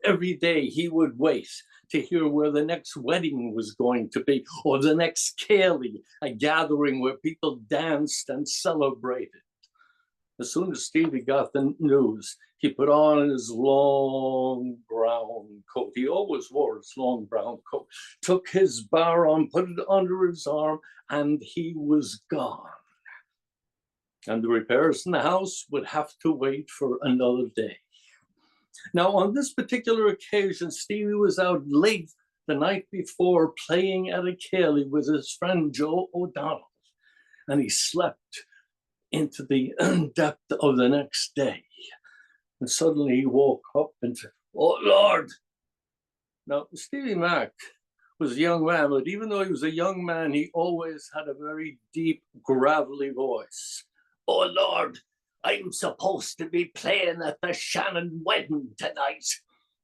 Every day he would wait to hear where the next wedding was going to be, or the next Cayley, a gathering where people danced and celebrated. As soon as Stevie got the news, he put on his long brown coat. He always wore his long brown coat, took his bar on, put it under his arm, and he was gone. And the repairs in the house would have to wait for another day. Now, on this particular occasion, Stevie was out late the night before playing at a Cayley with his friend Joe O'Donnell, and he slept into the depth of the next day. And suddenly he woke up and said, "Oh, Lord." Now, Stevie Mac was a young man, but even though he was a young man, he always had a very deep, gravelly voice. "Oh, Lord, I'm supposed to be playing at the Shannon wedding tonight.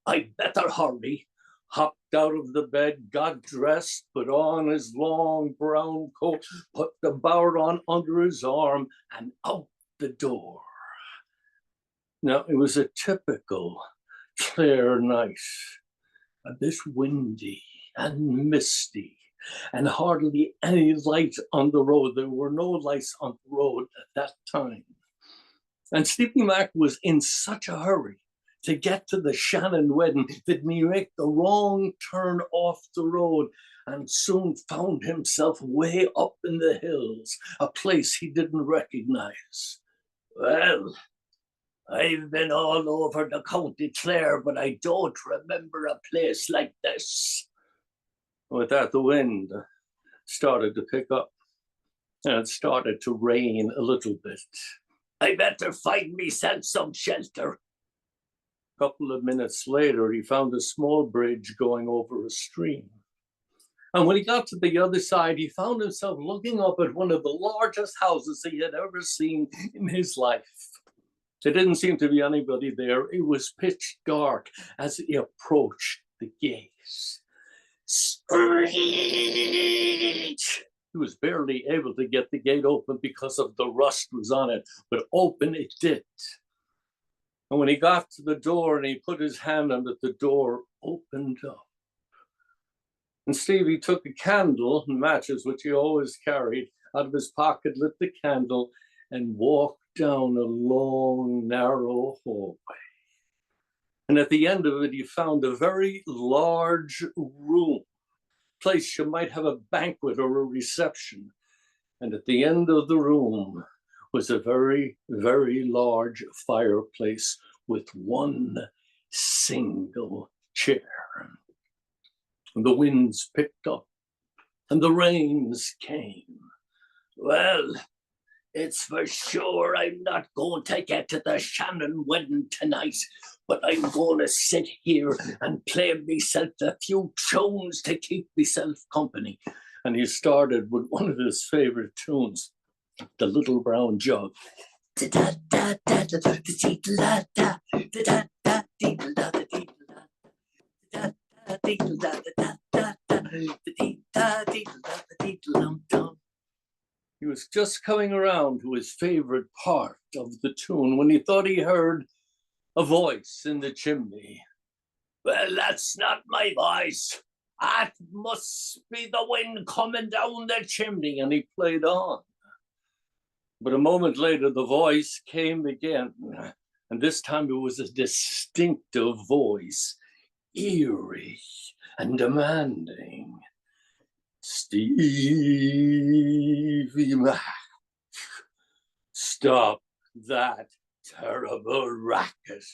I'd better hurry." Hopped out of the bed, got dressed, put on his long brown coat, put the bower on under his arm, and out the door. Now, it was a typical clear night, a bit windy and misty, and hardly any light on the road. There were no lights on the road at that time. And Stevie Mac was in such a hurry to get to the Shannon wedding that he made the wrong turn off the road and soon found himself way up in the hills, a place he didn't recognize. "Well, I've been all over the County Clare, but I don't remember a place like this." With that, the wind started to pick up, and it started to rain a little bit. "I better find myself some shelter." A couple of minutes later, he found a small bridge going over a stream. And when he got to the other side, he found himself looking up at one of the largest houses he had ever seen in his life. There didn't seem to be anybody there. It was pitch dark as he approached the gate. Screech! He was barely able to get the gate open because of the rust was on it, but open it did. And when he got to the door and he put his hand on it, the door opened up. And Stevie took a candle and matches, which he always carried, out of his pocket, lit the candle, and walked down a long, narrow hallway. And at the end of it, he found a very large room, place you might have a banquet or a reception. And at the end of the room was a very, very large fireplace with one single chair. And the winds picked up and the rains came. "Well, it's for sure I'm not going to get to the Shannon wedding tonight, but I'm going to sit here and play myself a few tunes to keep myself company." And he started with one of his favorite tunes, "The Little Brown Jug." He was just coming around to his favorite part of the tune when he thought he heard a voice in the chimney. "Well, that's not my voice. That must be the wind coming down the chimney." And he played on. But a moment later, the voice came again. And this time it was a distinctive voice, eerie and demanding. "Stevie Mac, stop that terrible racket,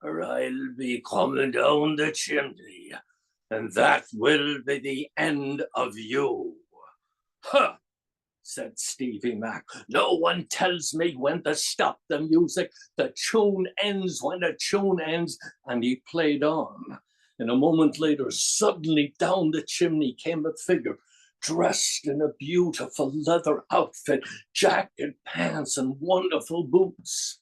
or I'll be coming down the chimney, and that will be the end of you." "Huh," said Stevie Mac. "No one tells me when to stop the music. The tune ends when the tune ends." And he played on. And a moment later, suddenly down the chimney came a figure dressed in a beautiful leather outfit, jacket, pants, and wonderful boots.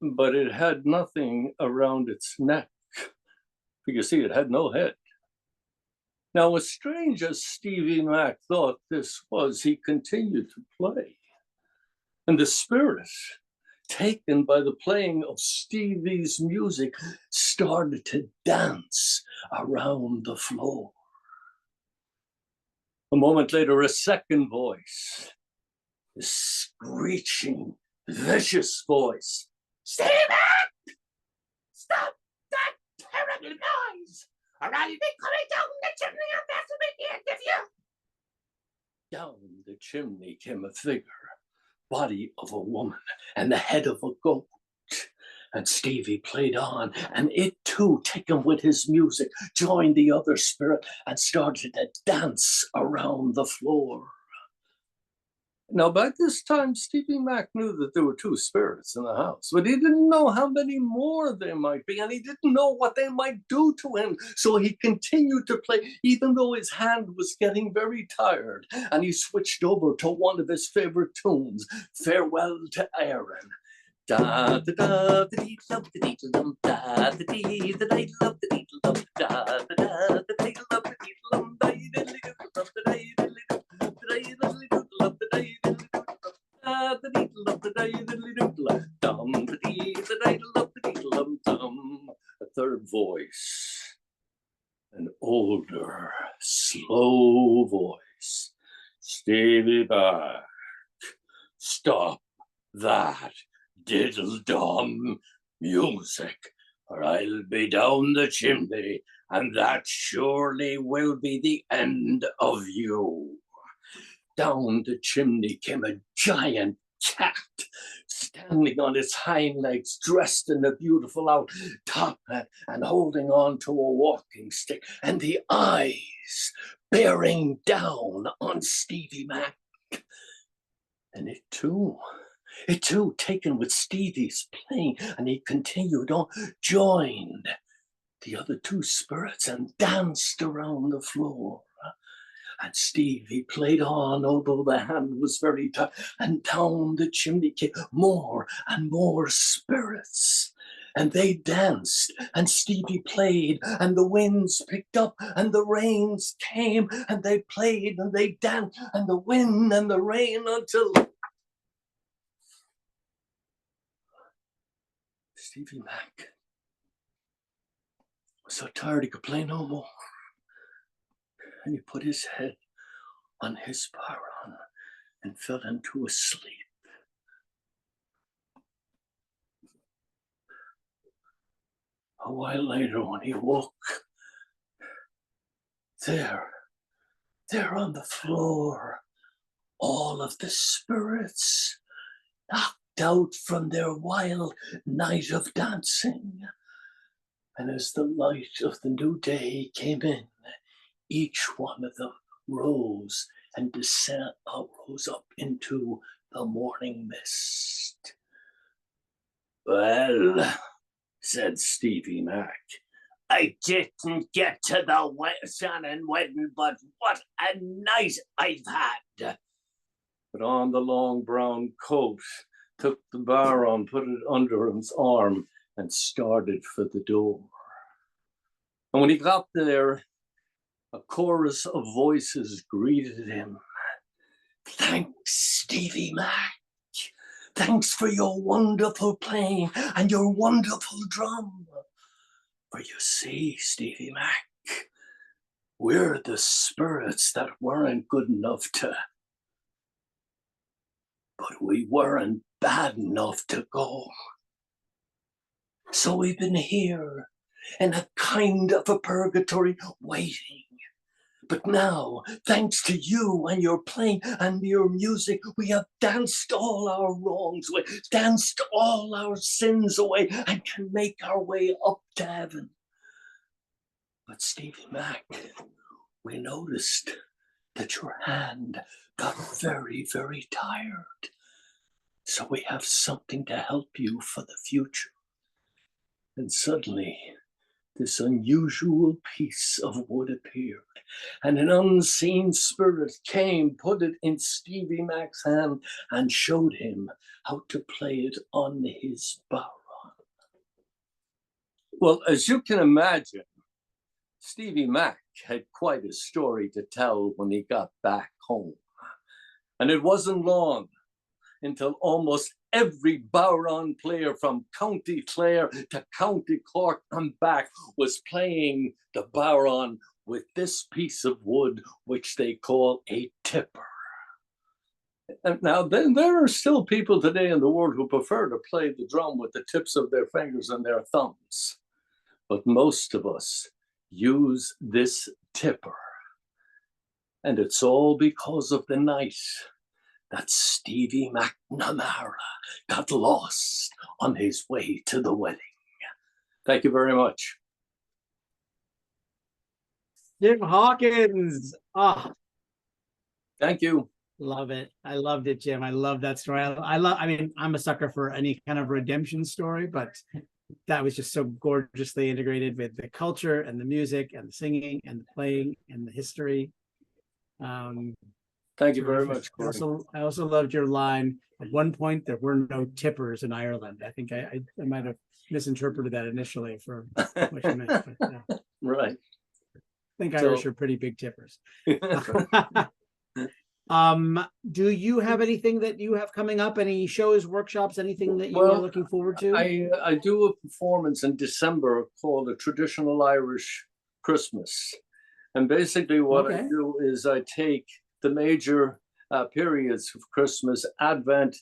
But it had nothing around its neck. You see, it had no head. Now, as strange as Stevie Mac thought this was, he continued to play. And the spirit, taken by the playing of Stevie's music, started to dance around the floor. A moment later, a second voice, a screeching, vicious voice. Stevie Mac! Stop that terrible noise, or I'll be coming down the chimney and that's the end of you. Down the chimney came a figure, body of a woman and the head of a goat. And Stevie played on, and it too, taken with his music, joined the other spirit and started to dance around the floor. Now, by this time, Stevie Mac knew that there were two spirits in the house, but he didn't know how many more there might be, and he didn't know what they might do to him. So he continued to play, even though his hand was getting very tired, and he switched over to one of his favorite tunes, Farewell to Aaron. Da da da da dee love the dee dum da da dee da dee love the dee dum da da da da dee love the dee dum da dee love the dee love the dee da da dee love the dee dum the dee da dee love the dee dum. A third voice, an older, slow voice. Stevie Mac, stop that diddle-dum music, or I'll be down the chimney, and that surely will be the end of you. Down the chimney came a giant cat, standing on its hind legs, dressed in a beautiful top hat, and holding on to a walking stick, and the eyes bearing down on Stevie Mac. And it too, taken with Stevie's playing, and he continued on, joined the other two spirits and danced around the floor. And Stevie played on, although the hand was very tight, and down the chimney came more and more spirits. And they danced, and Stevie played, and the winds picked up, and the rains came, and they played, and they danced, and the wind and the rain until Stevie Mac was so tired he could play no more. And he put his head on his paron and fell into a sleep. A while later, when he woke, there on the floor, all of the spirits knocked out from their wild night of dancing. And as the light of the new day came in, each one of them rose and rose up into the morning mist. Well, said Stevie Mac, I didn't get to the sun and wedding, but what a night I've had. Put on the long brown coat, took the baron, put it under his arm, and started for the door. And when he got there, a chorus of voices greeted him. Thanks, Stevie Mac. Thanks for your wonderful playing and your wonderful drum. For you see, Stevie Mac, we're the spirits that weren't good enough but we weren't bad enough to go. So we've been here in a kind of a purgatory waiting. But now, thanks to you and your playing and your music, we have danced all our wrongs away, danced all our sins away, and can make our way up to heaven. But Stevie Mac, we noticed that your hand got very, very tired. So we have something to help you for the future. And suddenly, this unusual piece of wood appeared, and an unseen spirit came, put it in Stevie Mac's hand, and showed him how to play it on his bodhrán. Well, as you can imagine, Stevie Mac had quite a story to tell when he got back home. And it wasn't long until almost every bodhrán player from County Clare to County Cork and back was playing the bodhrán with this piece of wood, which they call a tipper. And now, then there are still people today in the world who prefer to play the drum with the tips of their fingers and their thumbs. But most of us use this tipper. And it's all because of the night that Stevie McNamara got lost on his way to the wedding. Thank you very much. Jim Hawkins. Oh, Thank you. love it. I loved it, Jim. I love that story. I mean, I'm a sucker for any kind of redemption story, but that was just so gorgeously integrated with the culture and the music and the singing and the playing and the history. Thank you very much, Corey. I also loved your line. At one point, there were no tippers in Ireland. I think I might have misinterpreted that initially for what you meant. But, Right. I think Irish are pretty big tippers. Do you have anything that you have coming up? Any shows, workshops, anything that you are looking forward to? I do a performance in December called a Traditional Irish Christmas. And basically what I do is I take the major periods of Christmas, Advent,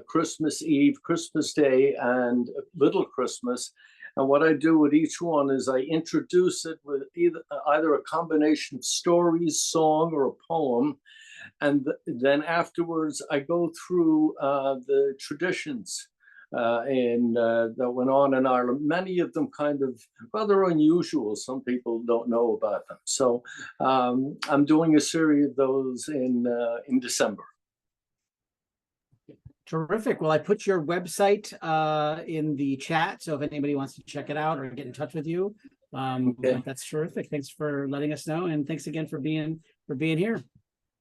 Christmas Eve, Christmas Day, and Little Christmas. And what I do with each one is I introduce it with either a combination of stories, song, or a poem. And then afterwards, I go through the traditions that went on in Ireland. Many of them kind of rather unusual. Some people don't know about them. So I'm doing a series of those in December. Terrific. Well, I put your website in the chat, so if anybody wants to check it out or get in touch with you, that's terrific. Thanks for letting us know, and thanks again for being here.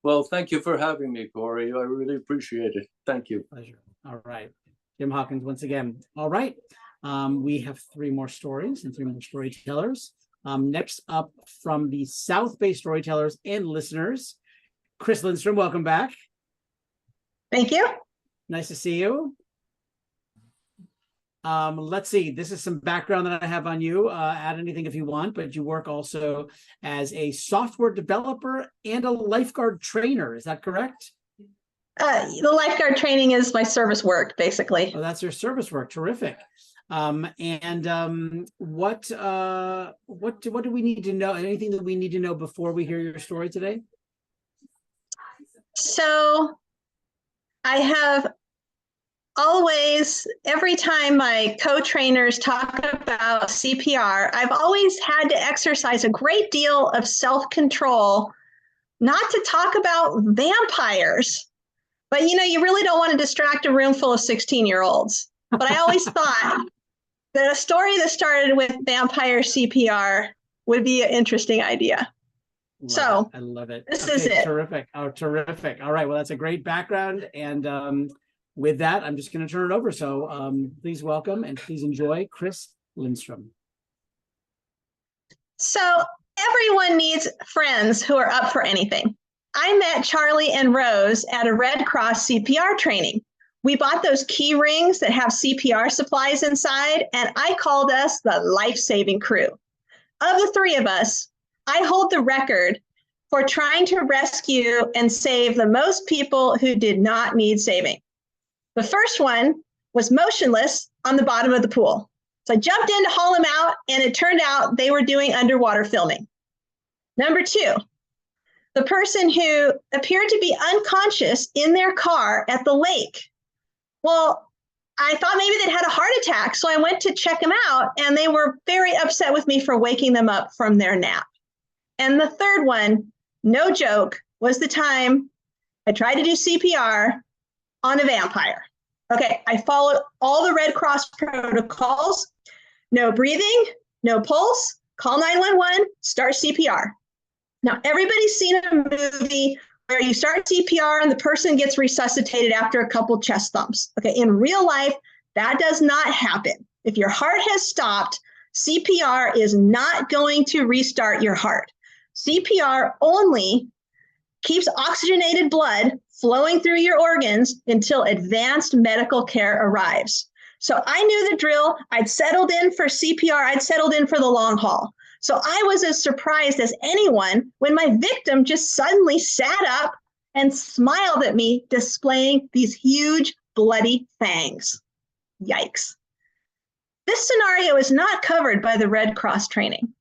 Well, thank you for having me, Corey. I really appreciate it. Thank you. Pleasure. All right. Jim Hawkins once again. All right. We have 3 more stories and 3 more storytellers. Next up from the South Bay storytellers and listeners, Chris Lindstrom, welcome back. Thank you. Nice to see you. Let's see. This is some background that I have on you. Add anything if you want, but you work also as a software developer and a lifeguard trainer. Is that correct? The lifeguard training is my service work, basically. Oh, that's your service work. Terrific. What do we need to know? Anything that we need to know before we hear your story today? So I have always, every time my co-trainers talk about CPR, I've always had to exercise a great deal of self-control, not to talk about vampires. But, you know, you really don't want to distract a room full of 16-year-olds. But I always thought that a story that started with vampire CPR would be an interesting idea. I love it. This is it. Terrific. Oh, terrific. All right. Well, that's a great background. And with that, I'm just going to turn it over. So please welcome and please enjoy Chris Lindstrom. So everyone needs friends who are up for anything. I met Charlie and Rose at a Red Cross CPR training. We bought those key rings that have CPR supplies inside, and I called us the life-saving crew. Of the 3 of us, I hold the record for trying to rescue and save the most people who did not need saving. The first one was motionless on the bottom of the pool. So I jumped in to haul him out, and it turned out they were doing underwater filming. Number 2, the person who appeared to be unconscious in their car at the lake. Well, I thought maybe they'd had a heart attack, so I went to check them out, and they were very upset with me for waking them up from their nap. And the third one, no joke, was the time I tried to do CPR on a vampire. Okay, I followed all the Red Cross protocols: no breathing, No pulse, call 911, start CPR. Now, everybody's seen a movie where you start CPR and the person gets resuscitated after a couple chest thumps. Okay, in real life, that does not happen. If your heart has stopped, CPR is not going to restart your heart. CPR only keeps oxygenated blood flowing through your organs until advanced medical care arrives. So I knew the drill. I'd settled in for CPR. I'd settled in for the long haul. So I was as surprised as anyone when my victim just suddenly sat up and smiled at me, displaying these huge bloody fangs. Yikes. This scenario is not covered by the Red Cross training.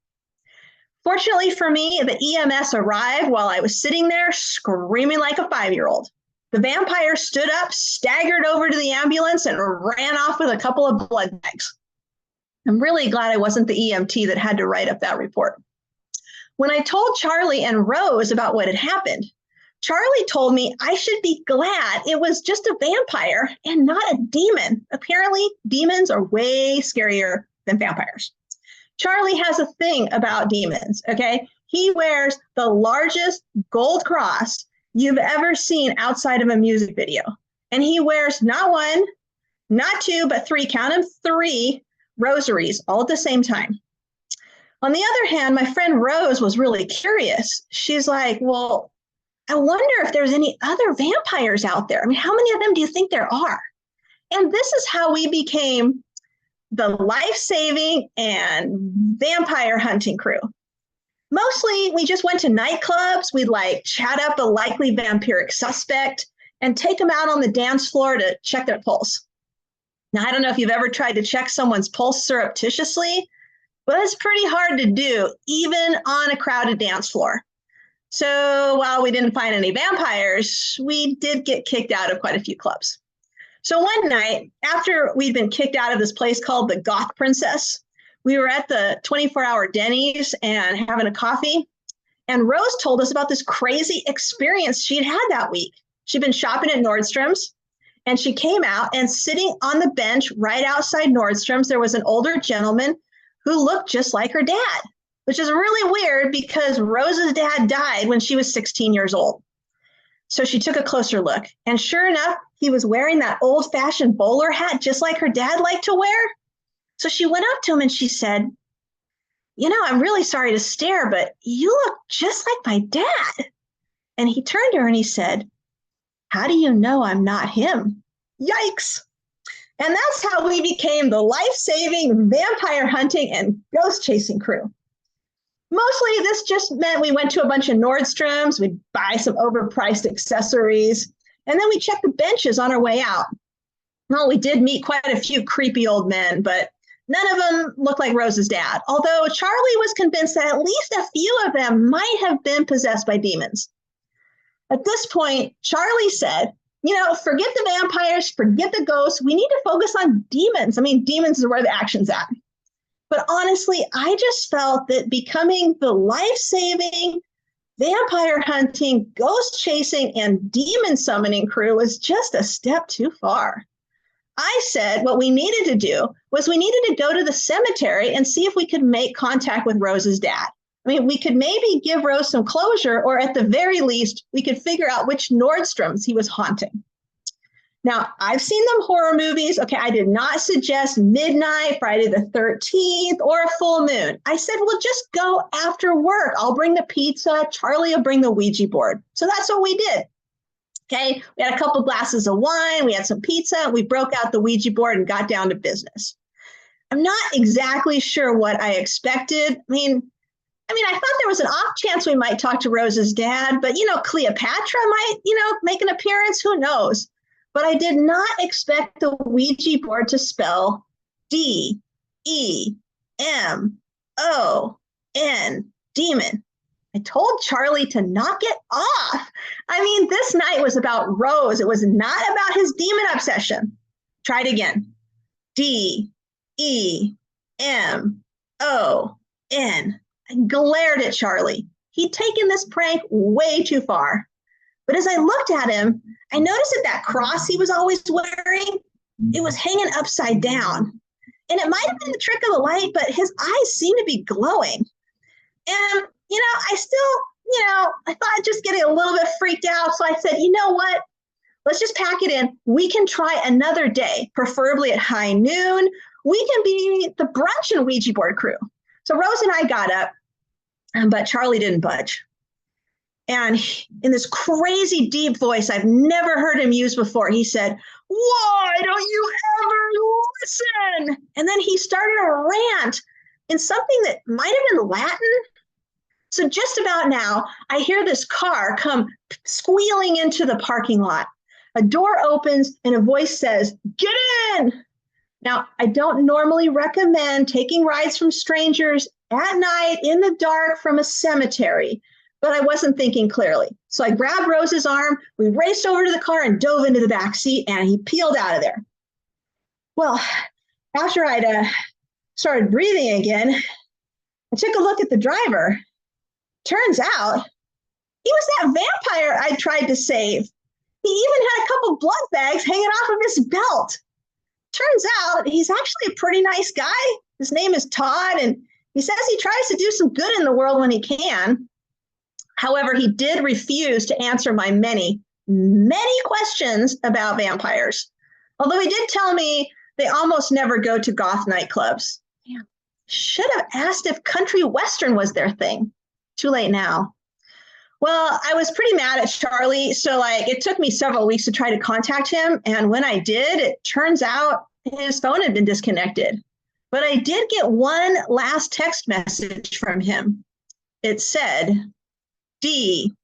Fortunately for me, the EMS arrived while I was sitting there screaming like a 5-year-old. The vampire stood up, staggered over to the ambulance, and ran off with a couple of blood bags. I'm really glad I wasn't the EMT that had to write up that report. When I told Charlie and Rose about what had happened, Charlie told me I should be glad it was just a vampire and not a demon. Apparently, demons are way scarier than vampires. Charlie has a thing about demons, okay? He wears the largest gold cross you've ever seen outside of a music video. And he wears not one, not two, but three, count them, 3 rosaries all at the same time. On the other hand, my friend Rose was really curious. She's like, well, I wonder if there's any other vampires out there. I mean, how many of them do you think there are? And this is how we became the life-saving and vampire hunting crew. Mostly, we just went to nightclubs. We'd like chat up a likely vampiric suspect and take them out on the dance floor to check their pulse. Now, I don't know if you've ever tried to check someone's pulse surreptitiously, but it's pretty hard to do, even on a crowded dance floor. So while we didn't find any vampires, we did get kicked out of quite a few clubs. So one night, after we'd been kicked out of this place called the Goth Princess, we were at the 24-hour Denny's and having a coffee. And Rose told us about this crazy experience she'd had that week. She'd been shopping at Nordstrom's, and she came out, and sitting on the bench right outside Nordstrom's, there was an older gentleman who looked just like her dad, which is really weird because Rose's dad died when she was 16 years old. So she took a closer look, and sure enough, he was wearing that old-fashioned bowler hat just like her dad liked to wear. So she went up to him and she said, you know, I'm really sorry to stare, but you look just like my dad. And he turned to her and he said, how do you know I'm not him? Yikes. And that's how we became the life-saving, vampire hunting, and ghost chasing crew. Mostly this just meant we went to a bunch of Nordstrom's, we'd buy some overpriced accessories, and then we checked the benches on our way out. Well, we did meet quite a few creepy old men, but none of them looked like Rose's dad, although Charlie was convinced that at least a few of them might have been possessed by demons. At this point, Charlie said, you know, forget the vampires, forget the ghosts. We need to focus on demons. I mean, demons is where the action's at. But honestly, I just felt that becoming the life-saving, vampire hunting, ghost chasing, and demon summoning crew was just a step too far. I said what we needed to do was we needed to go to the cemetery and see if we could make contact with Rose's dad. I mean, we could maybe give Rose some closure, or at the very least, we could figure out which Nordstrom's he was haunting. Now, I've seen them horror movies. Okay, I did not suggest midnight, Friday the 13th, or a full moon. I said, well, just go after work. I'll bring the pizza. Charlie will bring the Ouija board. So that's what we did. Okay, we had a couple glasses of wine. We had some pizza. We broke out the Ouija board and got down to business. I'm not exactly sure what I expected. I mean, I thought there was an off chance we might talk to Rose's dad, but, Cleopatra might, make an appearance. Who knows? But I did not expect the Ouija board to spell D-E-M-O-N, demon. I told Charlie to knock it off. This night was about Rose. It was not about his demon obsession. Try it again. D-E-M-O-N. I glared at Charlie. He'd taken this prank way too far. But as I looked at him, I noticed that cross he was always wearing, it was hanging upside down. And it might have been the trick of the light, but his eyes seemed to be glowing. And, I still, I thought I'd just getting a little bit freaked out. So I said, you know what? Let's just pack it in. We can try another day, preferably at high noon. We can be the brunch and Ouija board crew. So Rose and I got up, but Charlie didn't budge. And in this crazy deep voice I've never heard him use before, he said, "Why don't you ever listen?" And then he started a rant in something that might have been Latin. So just about now, I hear this car come squealing into the parking lot. A door opens and a voice says, "Get in!" Now, I don't normally recommend taking rides from strangers at night in the dark from a cemetery, but I wasn't thinking clearly. So I grabbed Rose's arm, we raced over to the car and dove into the back seat, and he peeled out of there. Well, after I'd started breathing again, I took a look at the driver. Turns out he was that vampire I tried to save. He even had a couple blood bags hanging off of his belt. Turns out he's actually a pretty nice guy. His name is Todd, and he says he tries to do some good in the world when he can. However, he did refuse to answer my many, many questions about vampires. Although he did tell me they almost never go to goth nightclubs. Damn. Should have asked if country western was their thing. Too late now. Well, I was pretty mad at Charlie, so it took me several weeks to try to contact him. And when I did, it turns out his phone had been disconnected. But I did get one last text message from him. It said, DEMON.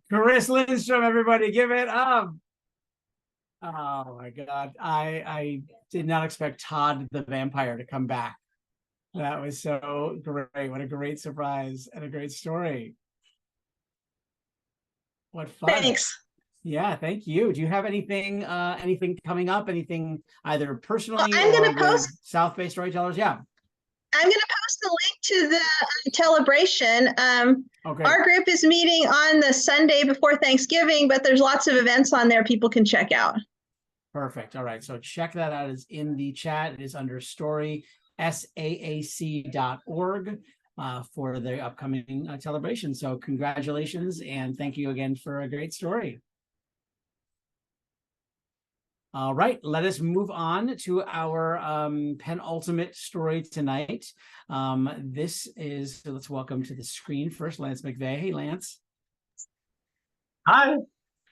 Chris Lindstrom, everybody, give it up. Oh my God. I did not expect Todd the vampire to come back. That was so great. What a great surprise and a great story. What fun. Thanks. Yeah, thank you. Do you have anything coming up? Anything either personally I'm or gonna post, with South Bay Storytellers? Yeah. I'm going to post the link to the celebration. Okay. Our group is meeting on the Sunday before Thanksgiving, but there's lots of events on there people can check out. Perfect. All right. So check that out. It's in the chat. It is under story, SAAC.org for the upcoming celebration. So congratulations and thank you again for a great story. All right, let us move on to our penultimate story tonight. This is, let's welcome to the screen first, Lance McVeigh. Hey, Lance. Hi.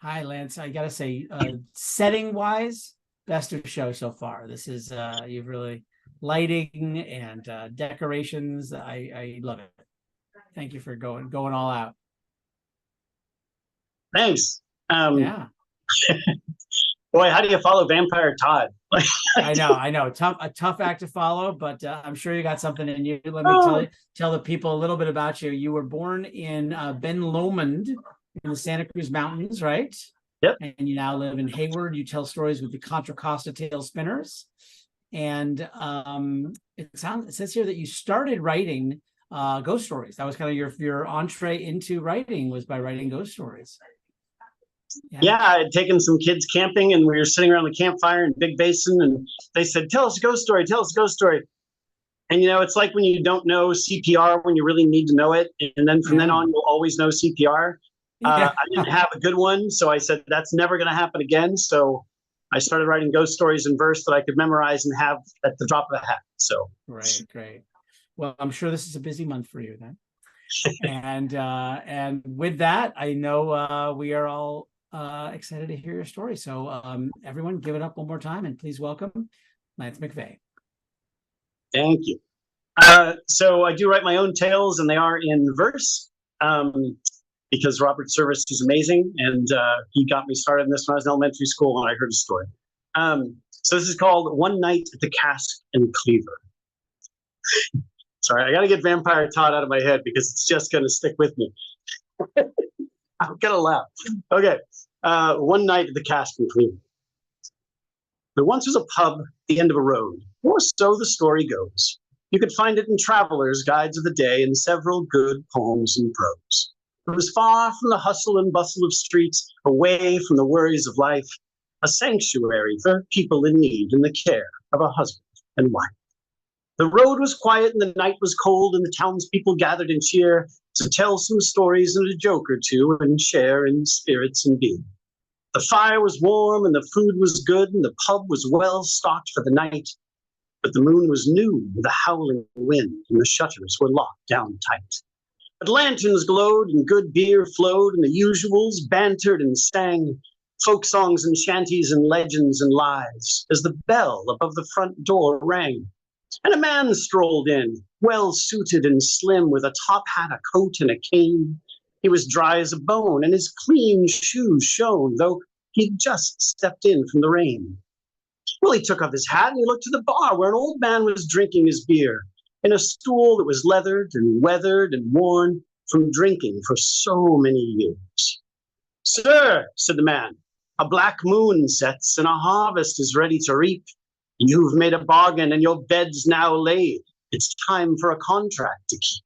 Hi, Lance. I gotta say, setting-wise, best of show so far. This is, you've really, lighting and decorations. I love it. Thank you for going all out. Thanks. Yeah. Boy, how do you follow Vampire Todd? I know. A tough act to follow, but I'm sure you got something in you. Let me tell the people a little bit about you. You were born in Ben Lomond in the Santa Cruz Mountains, right? Yep. And you now live in Hayward. You tell stories with the Contra Costa Tale Spinners. And it says here that you started writing ghost stories. That was kind of your entree into writing, was by writing ghost stories. Yeah, I had taken some kids camping and we were sitting around the campfire in Big Basin and they said, tell us a ghost story, tell us a ghost story. And, it's like when you don't know CPR when you really need to know it. And then from then on, you'll always know CPR. I didn't have a good one. So I said, that's never going to happen again. So I started writing ghost stories in verse that I could memorize and have at the drop of a hat. So Great. Well, I'm sure this is a busy month for you then. and with that, I know we are all excited to hear your story. So everyone give it up one more time and please welcome Lance McVeigh. Thank you. So I do write my own tales and they are in verse because Robert Service is amazing. And he got me started in this when I was in elementary school when I heard his story. So this is called One Night at the Cask and Cleaver. Sorry, I got to get Vampire Todd out of my head because it's just going to stick with me. I'm going to laugh. Okay. One night at the Cask and Cleaver. There once was a pub at the end of a road, or so the story goes. You could find it in travelers' guides of the day and several good poems in prose. It was far from the hustle and bustle of streets, away from the worries of life, a sanctuary for people in need in the care of a husband and wife. The road was quiet and the night was cold, and the townspeople gathered in cheer to tell some stories and a joke or two and share in spirits and beer. The fire was warm and the food was good and the pub was well stocked for the night. But the moon was new with a howling wind and the shutters were locked down tight. But lanterns glowed and good beer flowed and the usuals bantered and sang folk songs and shanties and legends and lies as the bell above the front door rang. And a man strolled in, well-suited and slim, with a top hat, a coat, and a cane. He was dry as a bone, and his clean shoes shone, though he'd just stepped in from the rain. Well, he took off his hat and he looked to the bar where an old man was drinking his beer in a stool that was leathered and weathered and worn from drinking for so many years. "Sir," said the man, "a black moon sets and a harvest is ready to reap. You've made a bargain and your bed's now laid. It's time for a contract to keep."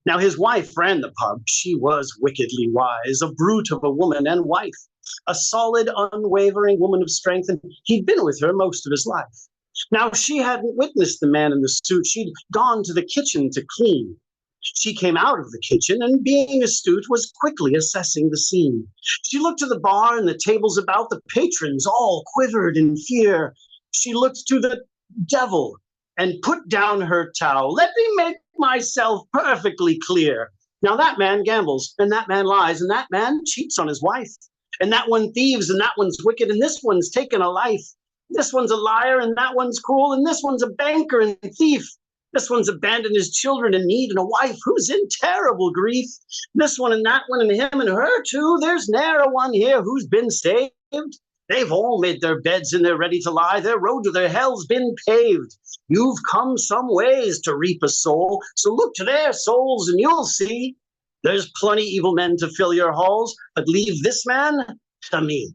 Now his wife ran the pub. She was wickedly wise, a brute of a woman and wife, a solid, unwavering woman of strength, and he'd been with her most of his life. Now she hadn't witnessed the man in the suit. She'd gone to the kitchen to clean. She came out of the kitchen and, being astute, was quickly assessing the scene. She looked to the bar and the tables about, the patrons all quivered in fear. She looked to the devil and put down her towel. "Let me make myself perfectly clear. Now that man gambles, and that man lies, and that man cheats on his wife, and that one thieves, and that one's wicked, and this one's taken a life. This one's a liar, and that one's cruel, and this one's a banker and thief. This one's abandoned his children in need and a wife who's in terrible grief. This one and that one and him and her too. There's ne'er a one here who's been saved. They've all made their beds and they're ready to lie. Their road to their hell's been paved. You've come some ways to reap a soul, so look to their souls and you'll see. There's plenty evil men to fill your halls, but leave this man to me.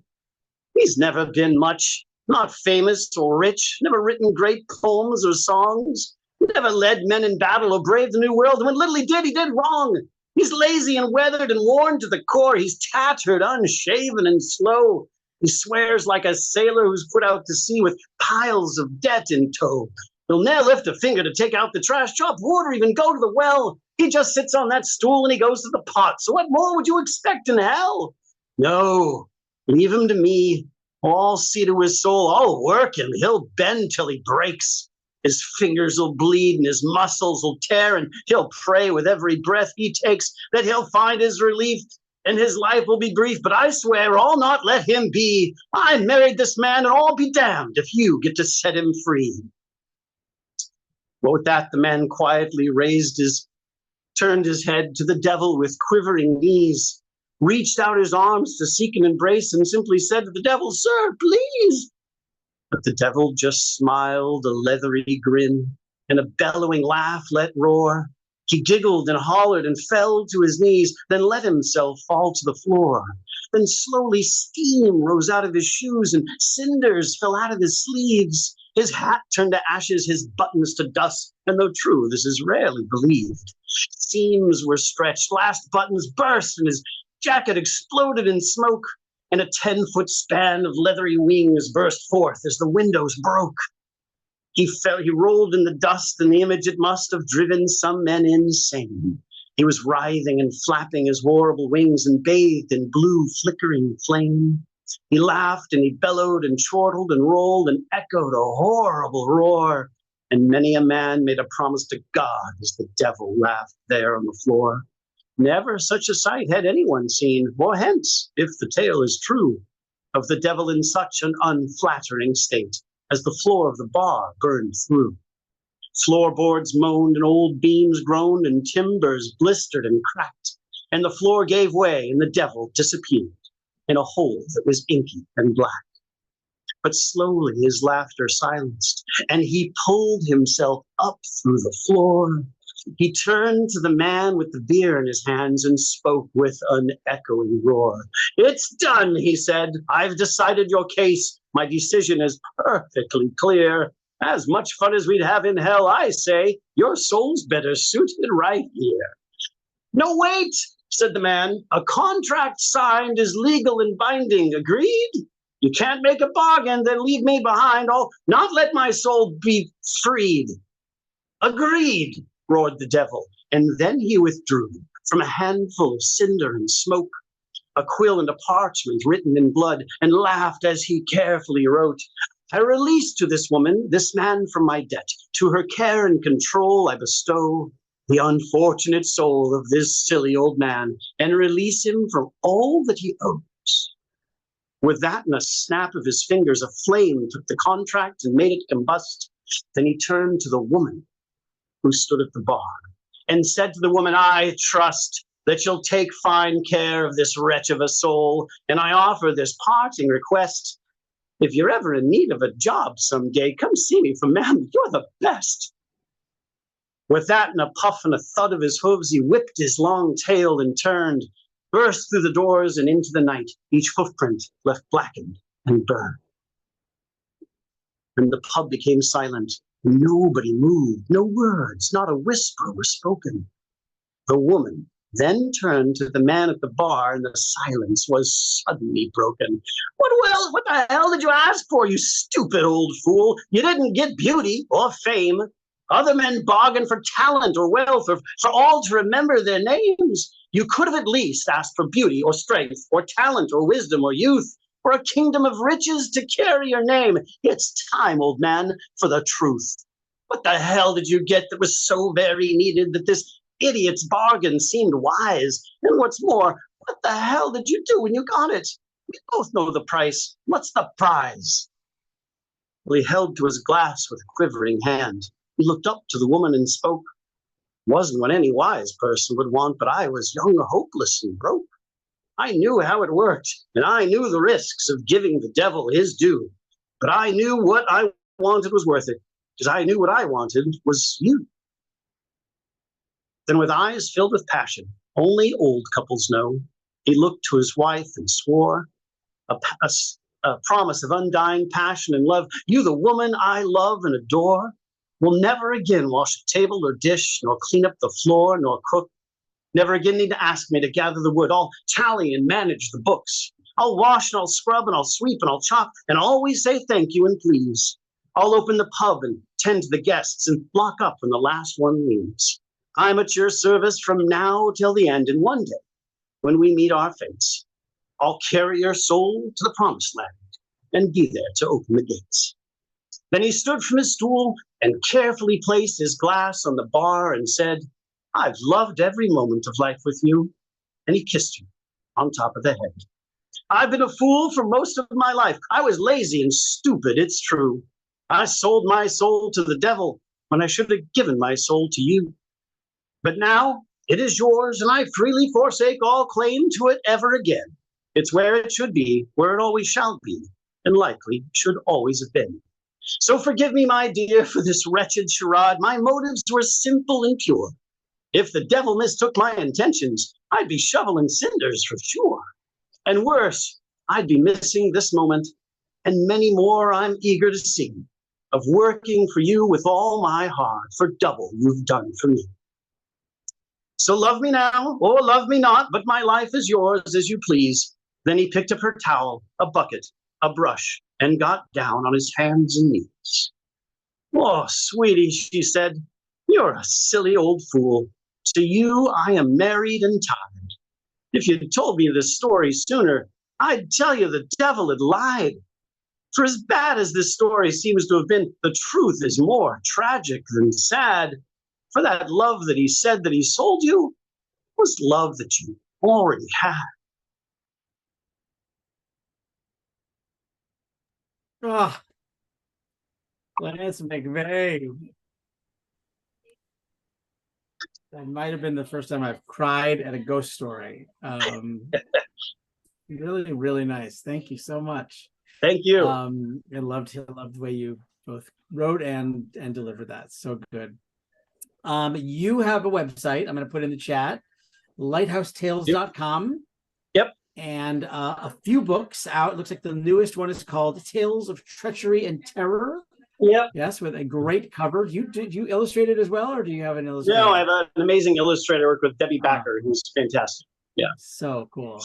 He's never been much, not famous or rich, never written great poems or songs, never led men in battle or braved the new world. And when little he did wrong. He's lazy and weathered and worn to the core. He's tattered, unshaven and slow. He swears like a sailor who's put out to sea with piles of debt in tow. He'll ne'er lift a finger to take out the trash, chop wood, or even go to the well. He just sits on that stool and he goes to the pot. So what more would you expect in hell? No, leave him to me. I'll see to his soul. I'll work him. He'll bend till he breaks. His fingers will bleed and his muscles will tear, and he'll pray with every breath he takes that he'll find his relief and his life will be brief. But I swear I'll not let him be. I married this man, and I'll be damned if you get to set him free. Well, with that, the man quietly turned his head to the devil with quivering knees, reached out his arms to seek an embrace, and simply said to the devil, "Sir, please." But the devil just smiled a leathery grin, and a bellowing laugh let roar. He giggled and hollered and fell to his knees, then let himself fall to the floor. Then slowly steam rose out of his shoes and cinders fell out of his sleeves. His hat turned to ashes, his buttons to dust, and though true, this is rarely believed. Seams were stretched, last buttons burst, and his jacket exploded in smoke, and a 10-foot span of leathery wings burst forth as the windows broke. He rolled in the dust, and the image it must have driven some men insane. He was writhing and flapping his horrible wings and bathed in blue flickering flame. He laughed and he bellowed and chortled and rolled and echoed a horrible roar. And many a man made a promise to God as the devil laughed there on the floor. Never such a sight had anyone seen, or hence, if the tale is true, of the devil in such an unflattering state as the floor of the bar burned through. Floorboards moaned and old beams groaned and timbers blistered and cracked, and the floor gave way and the devil disappeared in a hole that was inky and black. But slowly his laughter silenced, and he pulled himself up through the floor. He turned to the man with the beer in his hands and spoke with an echoing roar. "It's done," he said. "I've decided your case. My decision is perfectly clear. As much fun as we'd have in hell, I say, your soul's better suited right here. No, wait, said the man. A contract signed is legal and binding. Agreed? You can't make a bargain, then leave me behind. I'll not let my soul be freed. Agreed, roared the devil, and then he withdrew from a handful of cinder and smoke, a quill and a parchment written in blood, and laughed as he carefully wrote, I release to this woman, this man from my debt. To her care and control I bestow the unfortunate soul of this silly old man, and release him from all that he owes. With that and a snap of his fingers, a flame took the contract and made it combust. Then he turned to the woman who stood at the bar and said to the woman, I trust that you'll take fine care of this wretch of a soul, and I offer this parting request. If you're ever in need of a job someday, come see me, for ma'am, you're the best. With that and a puff and a thud of his hooves, he whipped his long tail and turned, burst through the doors and into the night, each footprint left blackened and burned. And the pub became silent. Nobody moved, no words, not a whisper was spoken. The woman then turned to the man at the bar, and the silence was suddenly broken. What the hell did you ask for, you stupid old fool? You didn't get beauty or fame. Other men bargain for talent or wealth, or for all to remember their names. You could have at least asked for beauty or strength or talent or wisdom or youth, or a kingdom of riches to carry your name. It's time, old man, for the truth. What the hell did you get that was so very needed that this idiot's bargain seemed wise? And what's more, what the hell did you do when you got it? We both know the price. What's the prize? Well, he held to his glass with a quivering hand. He looked up to the woman and spoke. Wasn't what any wise person would want, but I was young, hopeless, and broke. I knew how it worked, and I knew the risks of giving the devil his due. But I knew what I wanted was worth it, because I knew what I wanted was you. Then with eyes filled with passion, only old couples know, he looked to his wife and swore a promise of undying passion and love. You, the woman I love and adore, will never again wash a table or dish, nor clean up the floor, nor cook. Never again need to ask me to gather the wood. I'll tally and manage the books. I'll wash and I'll scrub and I'll sweep and I'll chop and always say thank you and please. I'll open the pub and tend to the guests and lock up when the last one leaves. I'm at your service from now till the end, and one day, when we meet our fates, I'll carry your soul to the promised land and be there to open the gates. Then he stood from his stool and carefully placed his glass on the bar and said, I've loved every moment of life with you. And he kissed her on top of the head. I've been a fool for most of my life. I was lazy and stupid, it's true. I sold my soul to the devil when I should have given my soul to you. But now it is yours, and I freely forsake all claim to it ever again. It's where it should be, where it always shall be, and likely should always have been. So forgive me, my dear, for this wretched charade. My motives were simple and pure. If the devil mistook my intentions, I'd be shoveling cinders for sure. And worse, I'd be missing this moment and many more I'm eager to see, of working for you with all my heart for double you've done for me. So love me now, or love me not, but my life is yours as you please. Then he picked up her towel, a bucket, a brush, and got down on his hands and knees. Oh, sweetie, she said, you're a silly old fool. To you, I am married and tied. If you'd told me this story sooner, I'd tell you the devil had lied. For as bad as this story seems to have been, the truth is more tragic than sad. For that love that he said that he sold you was love that you already had. Oh, Lance McVeigh. That might have been the first time I've cried at a ghost story. Really, really nice. Thank you so much. Thank you. I loved the way you both wrote and delivered that. So good. You have a website. I'm going to put in the chat, lighthousetails.com. Yep. And a few books out. It looks like the newest one is called Tales of Treachery and Terror. Yep. Yes, with a great cover. Did you illustrate it as well, or do you have an illustrator? No, I have an amazing illustrator. I work with Debbie Oh. Backer, who's fantastic. Yeah. So cool.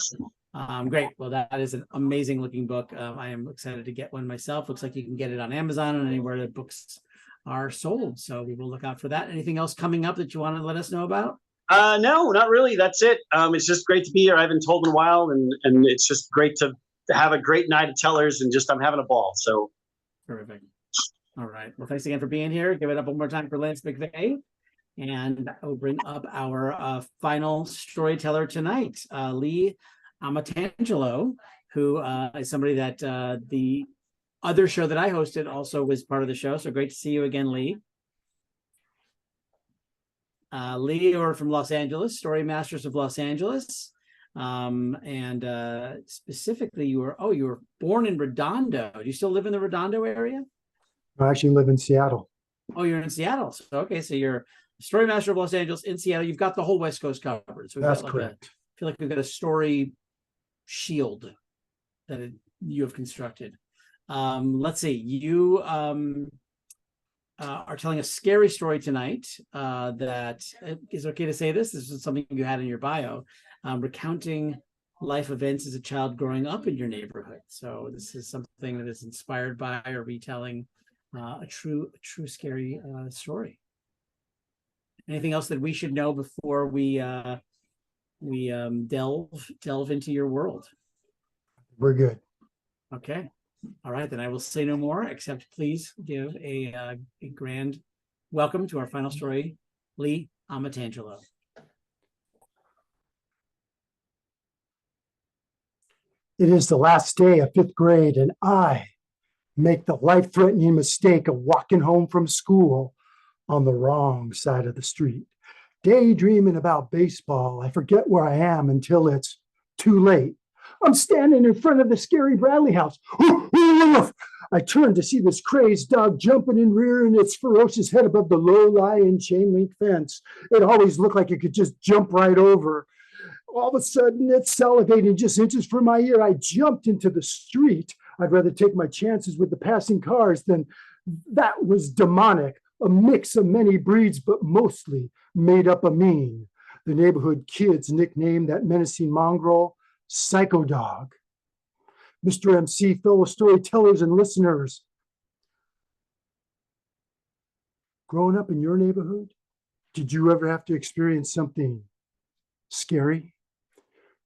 Great. Well, that is an amazing looking book. I am excited to get one myself. Looks like you can get it on Amazon and anywhere that books are sold. So we will look out for that. Anything else coming up that you want to let us know about? No, not really. That's it. It's just great to be here. I haven't told in a while, and it's just great to have a great night of tellers, and just I'm having a ball. So Terrific. All right. Well, thanks again for being here. Give it up one more time for Lance McVeigh. And I will bring up our final storyteller tonight, Lee Amatangelo, who is somebody that the other show that I hosted also was part of the show. So great to see you again, Lee. Lee, you're from Los Angeles, Story Masters of Los Angeles. And specifically, you were born in Redondo. Do you still live in the Redondo area? I actually live in Seattle. Oh, you're in Seattle. So, okay, so you're Story Master of Los Angeles in Seattle. You've got the whole West Coast covered. So That's correct. I feel like we've got a story shield that you have constructed. Let's see. You are telling a scary story tonight that is okay to say this. This is something you had in your bio, recounting life events as a child growing up in your neighborhood. So this is something that is inspired by or retelling a true scary story. Anything else that we should know before we delve into your world? We're good. Okay. All right, then I will say no more, except please give a grand welcome to our final story, Lee Amatangelo. It is the last day of 5th grade, and I make the life-threatening mistake of walking home from school on the wrong side of the street. Daydreaming about baseball, I forget where I am until it's too late. I'm standing in front of the scary Bradley house. I turn to see this crazed dog jumping and rearing its ferocious head above the low-lying chain link fence. It always looked like it could just jump right over. All of a sudden, it's salivating just inches from my ear. I jumped into the street. I'd rather take my chances with the passing cars than that was demonic, a mix of many breeds, but mostly made up of mean. The neighborhood kids nicknamed that menacing mongrel Psycho Dog. Mr. MC, fellow storytellers and listeners, growing up in your neighborhood, did you ever have to experience something scary?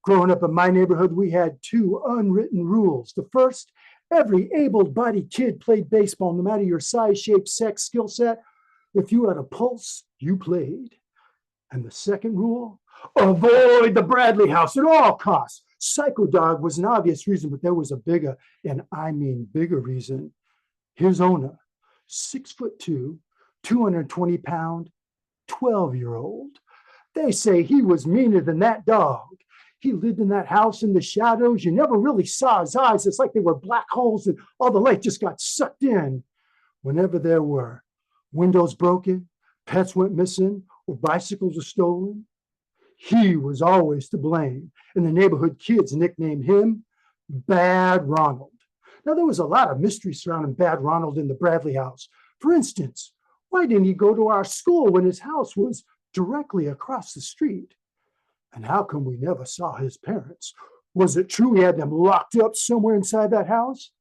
Growing up in my neighborhood, we had 2 unwritten rules. The first, every able-bodied kid played baseball, no matter your size, shape, sex, skill set. If you had a pulse, you played. And the second rule, avoid the Bradley house at all costs. Psycho Dog was an obvious reason, but there was a bigger, and I mean bigger reason. His owner, 6'2", 220-pound, 12-year-old. They say he was meaner than that dog. He lived in that house in the shadows. You never really saw his eyes. It's like they were black holes and all the light just got sucked in. Whenever there were windows broken, pets went missing, or bicycles were stolen, he was always to blame. And the neighborhood kids nicknamed him Bad Ronald. Now, there was a lot of mystery surrounding Bad Ronald in the Bradley house. For instance, why didn't he go to our school when his house was directly across the street? And how come we never saw his parents? Was it true he had them locked up somewhere inside that house?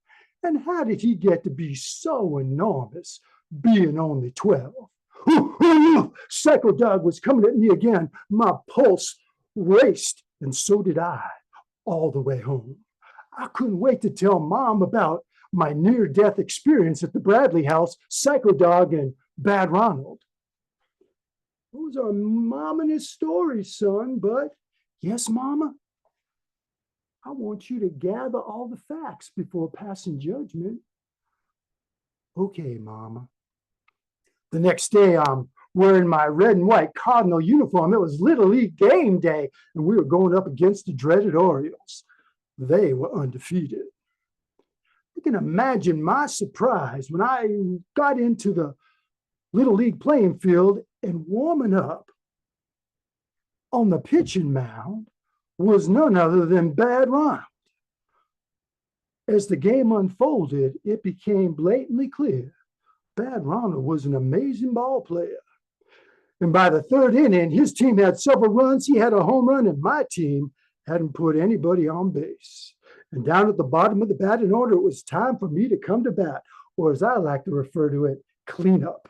And how did he get to be so enormous, being only 12? Psycho Dog was coming at me again. My pulse raced, and so did I, all the way home. I couldn't wait to tell Mom about my near-death experience at the Bradley house, Psycho Dog, and Bad Ronald. Those are ominous stories, son, but yes, Mama, I want you to gather all the facts before passing judgment. Okay, Mama. The next day, I'm wearing my red and white Cardinal uniform. It was Little League game day, and we were going up against the dreaded Orioles. They were undefeated. You can imagine my surprise when I got into the Little League playing field and warming up. On the pitching mound was none other than Bad Ronald. As the game unfolded, it became blatantly clear Bad Ronald was an amazing ball player. And by the third inning, his team had several runs. He had a home run, and my team hadn't put anybody on base. And down at the bottom of the batting order, it was time for me to come to bat, or as I like to refer to it, clean up.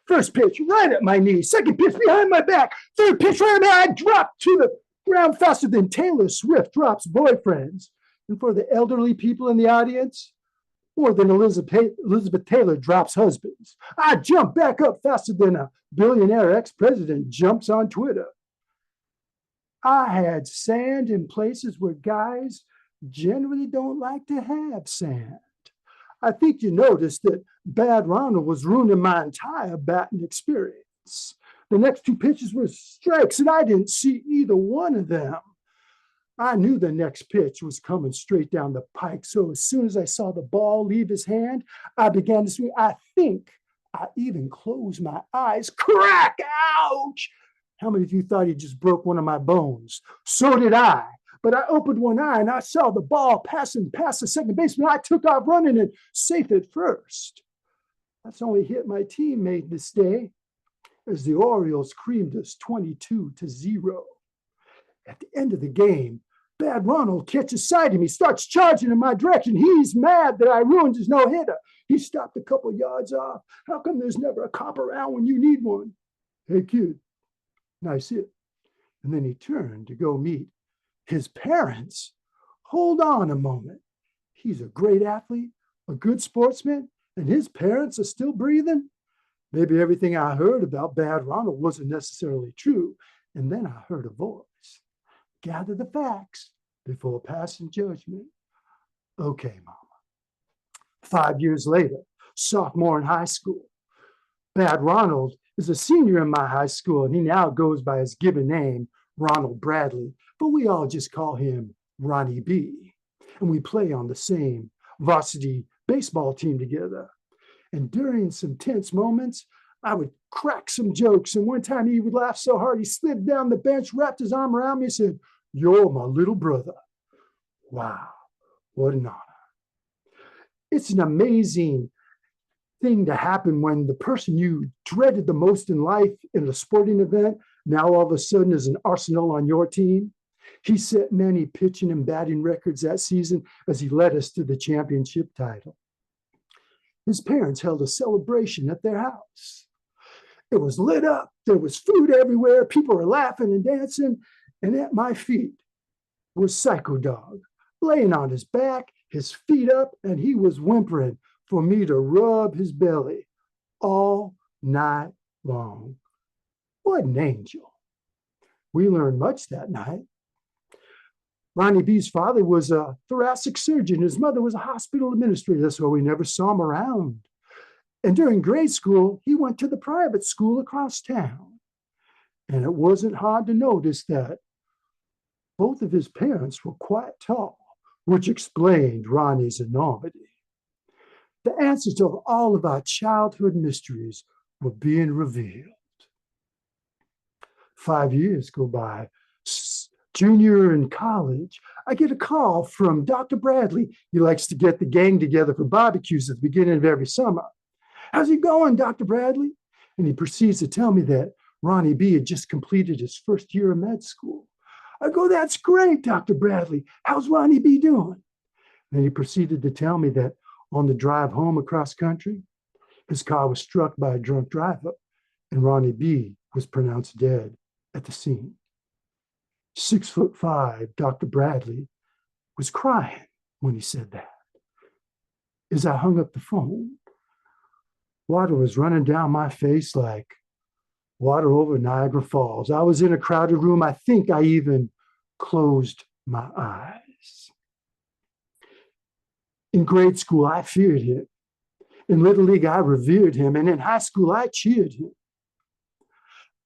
First pitch, right at my knee. Second pitch, behind my back. Third pitch, right at my eye. Dropped to the ground faster than Taylor Swift drops boyfriends. And for the elderly people in the audience, more than Elizabeth Taylor drops husbands. I jump back up faster than a billionaire ex-president jumps on Twitter. I had sand in places where guys generally don't like to have sand. I think you noticed that Bad Ronald was ruining my entire batting experience. The next two pitches were strikes, and I didn't see either one of them. I knew the next pitch was coming straight down the pike, so as soon as I saw the ball leave his hand, I began to swing. I think I even closed my eyes. Crack! Ouch! How many of you thought he just broke one of my bones? So did I. But I opened one eye and I saw the ball passing past the second baseman. I took off running and safe at first. That's the only hit my team made this day, as the Orioles creamed us 22-0. At the end of the game, Bad Ronald catches sight of me, starts charging in my direction. He's mad that I ruined his no-hitter. He stopped a couple yards off. How come there's never a cop around when you need one? Hey, kid, nice hit. And then he turned to go meet his parents. Hold on a moment. He's a great athlete, a good sportsman, and his parents are still breathing? Maybe everything I heard about Bad Ronald wasn't necessarily true. And then I heard a voice. Gather the facts before passing judgment. Okay, Mama. 5 years later, sophomore in high school. Bad Ronald is a senior in my high school, and he now goes by his given name, Ronald Bradley, but we all just call him Ronnie B. And we play on the same varsity baseball team together. And during some tense moments, I would crack some jokes. And one time he would laugh so hard, he slid down the bench, wrapped his arm around me and said, "You're my little brother." Wow, what an honor. It's an amazing thing to happen when the person you dreaded the most in life in a sporting event now all of a sudden is an Arsenal on your team. He set many pitching and batting records that season as he led us to the championship title. His parents held a celebration at their house. It was lit up. There was food everywhere. People were laughing and dancing. And at my feet was Psycho Dog, laying on his back, his feet up, and he was whimpering for me to rub his belly all night long. What an angel. We learned much that night. Ronnie B's father was a thoracic surgeon. His mother was a hospital administrator, so we never saw him around. And during grade school, he went to the private school across town. And it wasn't hard to notice that both of his parents were quite tall, which explained Ronnie's enormity. The answers to all of our childhood mysteries were being revealed. 5 years go by. Junior in college, I get a call from Dr. Bradley. He likes to get the gang together for barbecues at the beginning of every summer. "How's it going, Dr. Bradley?" And he proceeds to tell me that Ronnie B had just completed his first year of med school. I go, "That's great, Dr. Bradley. How's Ronnie B doing?" Then he proceeded to tell me that on the drive home across country, his car was struck by a drunk driver, and Ronnie B was pronounced dead at the scene. 6'5" Dr. Bradley was crying when he said that. As I hung up the phone, water was running down my face like water over Niagara Falls. I was in a crowded room. I think I even closed my eyes. In grade school, I feared him. In Little League, I revered him. And in high school, I cheered him.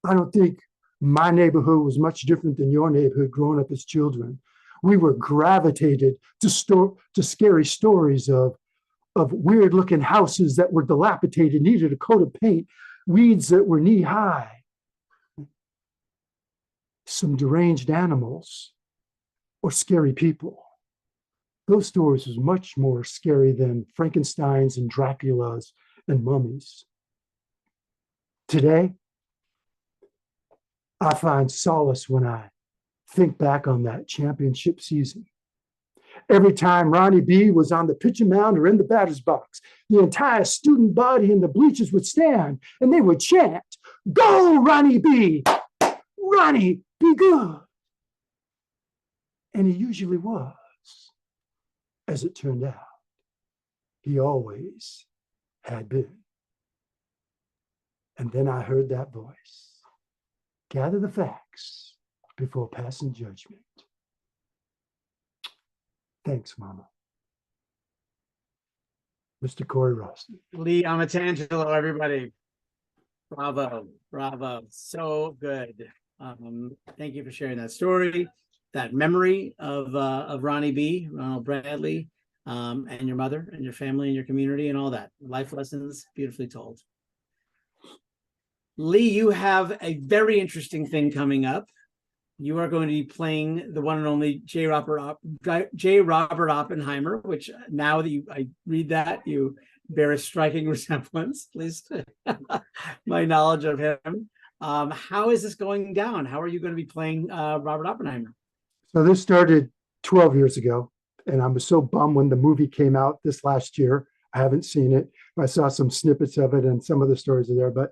I don't think my neighborhood was much different than your neighborhood growing up as children. We were gravitated to scary stories of weird-looking houses that were dilapidated, needed a coat of paint, weeds that were knee-high, some deranged animals, or scary people. Those stories was much more scary than Frankenstein's and Dracula's and mummies. Today, I find solace when I think back on that championship season. Every time Ronnie B was on the pitching mound or in the batter's box, the entire student body in the bleachers would stand and they would chant, "Go, Ronnie B! Ronnie, be good!" And he usually was. As it turned out, he always had been. And then I heard that voice. Gather the facts before passing judgment. Thanks, Mama. Mr. Corey Rossi. Lee Amatangelo, everybody. Bravo, bravo. So good. Thank you for sharing that story, that memory of Ronnie B, Ronald Bradley, and your mother and your family and your community and all that. Life lessons beautifully told. Lee, you have a very interesting thing coming up. You are going to be playing the one and only J. Robert Oppenheimer, which now that I read that, you bear a striking resemblance, at least my knowledge of him. How is this going down? How are you going to be playing Robert Oppenheimer? So this started 12 years ago, and I was so bummed when the movie came out this last year. I haven't seen it. I saw some snippets of it, and some of the stories are there, but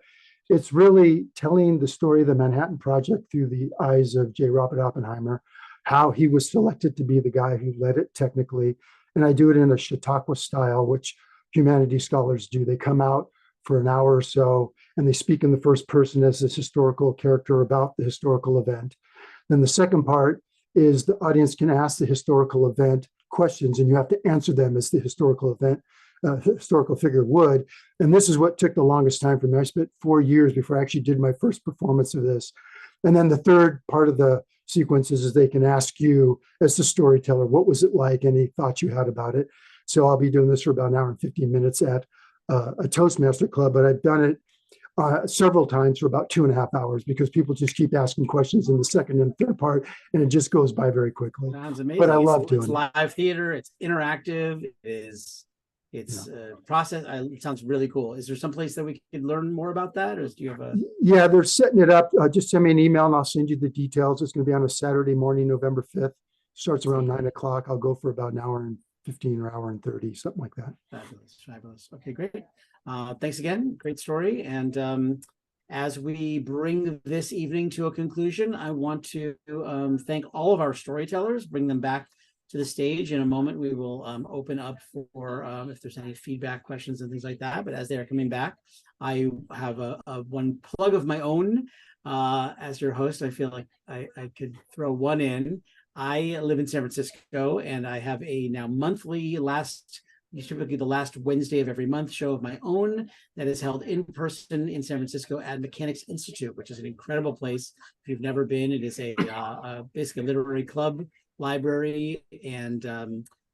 it's really telling the story of the Manhattan Project through the eyes of J. Robert Oppenheimer, how he was selected to be the guy who led it technically. And I do it in a Chautauqua style, which humanities scholars do. They come out for an hour or so, and they speak in the first person as this historical character about the historical event. Then the second part is the audience can ask the historical event questions, and you have to answer them as the historical event historical figure would. And this is what took the longest time for me. I spent 4 years before I actually did my first performance of this. And then the third part of the sequence is they can ask you as the storyteller, what was it like? Any thoughts you had about it? So I'll be doing this for about an hour and 15 minutes at a Toastmaster club, but I've done it several times for about 2.5 hours because people just keep asking questions in the second and third part, and it just goes by very quickly. Sounds amazing. But I love doing it. It's live theater. It's interactive. It's process. It sounds really cool. Is there some place that we could learn more about that, or do you have a? Yeah, they're setting it up. Just send me an email and I'll send you the details. It's going to be on a Saturday morning, November 5th. Starts around 9 o'clock. I'll go for about an hour and 15 or hour and 30, something like that. Fabulous, fabulous. Okay, great. Thanks again. Great story. And as we bring this evening to a conclusion, I want to thank all of our storytellers, bring them back to the stage. In a moment, we will open up for if there's any feedback, questions, and things like that. But as they are coming back, I have a one plug of my own. As your host, I feel like I could throw one in. I live in San Francisco, and I have a now monthly typically the last Wednesday of every month show of my own that is held in person in San Francisco at Mechanics Institute, which is an incredible place. If you've never been, it is a basically a literary club library, and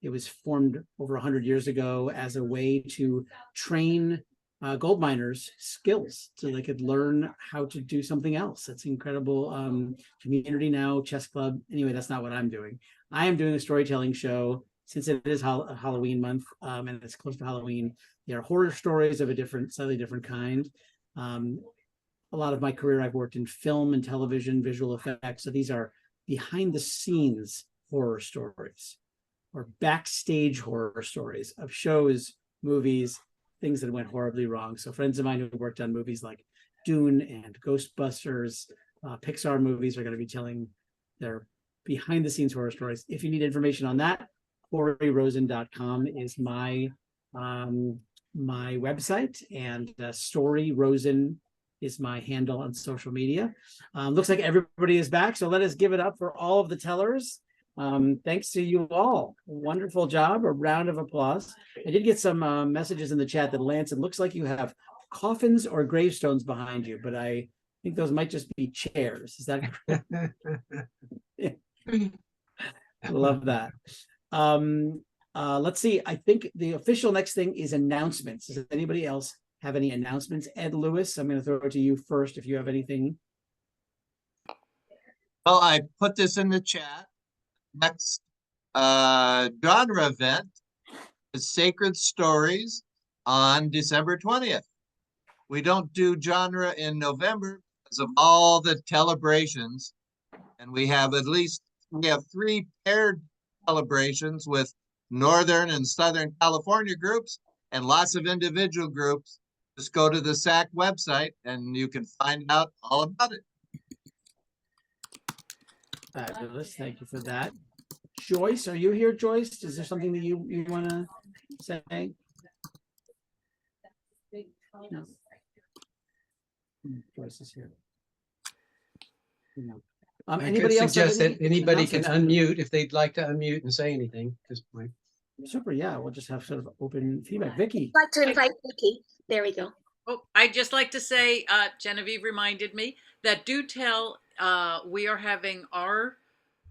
it was formed over 100 years ago as a way to train gold miners skills so they could learn how to do something else. That's incredible community now, chess club. Anyway, that's not what I'm doing. I am doing a storytelling show since it is Halloween month and it's close to Halloween. There are horror stories of a slightly different kind. A lot of my career, I've worked in film and television, visual effects. So these are behind the scenes horror stories or backstage horror stories of shows, movies, things that went horribly wrong. So friends of mine who worked on movies like Dune and Ghostbusters, Pixar movies are going to be telling their behind the scenes horror stories. If you need information on that, CoreyRosen.com is my my website, and Story Rosen is my handle on social media. Looks like everybody is back, so let us give it up for all of the tellers. Thanks to you all. Wonderful job. A round of applause. I did get some messages in the chat that Lance, it looks like you have coffins or gravestones behind you, but I think those might just be chairs. Is that correct? Love that. Let's see. I think the official next thing is announcements. Does anybody else have any announcements? Ed Lewis, I'm going to throw it to you first if you have anything. Well, I put this in the chat. Next genre event is Sacred Stories on December 20th. We don't do genre in November because of all the celebrations. And we have three paired celebrations with Northern and Southern California groups and lots of individual groups. Just go to the SAC website and you can find out all about it. Fabulous. Thank you for that. Joyce, are you here, Joyce? Is there something that you want to say? No. Joyce is here. No. I could Anybody else have suggest that any anybody can announcements? unmute if they'd like to unmute and say anything at this point. Super. Yeah, we'll just have sort of open feedback. Vicky. I'd like to invite Vicky. There we go. Oh, I'd just like to say, Genevieve reminded me that do tell we are having our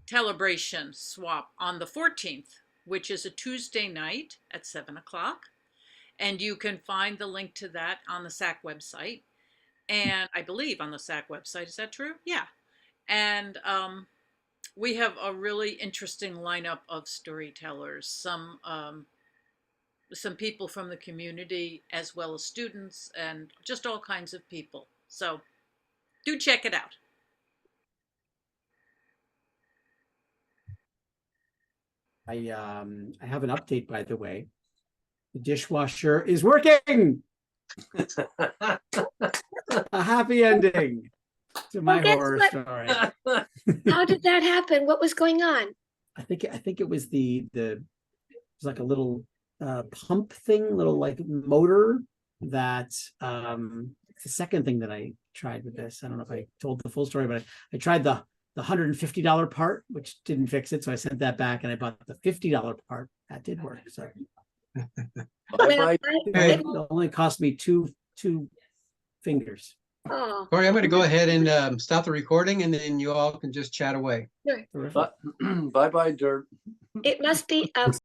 Telebration swap on the 14th, which is a Tuesday night at 7 o'clock. And you can find the link to that on the SAC website. And I believe on the SAC website, is that true? Yeah. And we have a really interesting lineup of storytellers, some people from the community, as well as students, and just all kinds of people. So do check it out. I have an update, by the way. The dishwasher is working. A happy ending to my Well, guess horror what? story. How did that happen? What was going on? I think it was it was like a little pump thing, little like motor that it's the second thing that I tried with this. I don't know if I told the full story, but I tried the $150 part, which didn't fix it. So I sent that back and I bought the $50 part. That did work. So Well, it only cost me two fingers. oh, Corey, I'm going to go ahead and stop the recording and then you all can just chat away. sure. Terrific. Bye-bye, Dirt. It must be a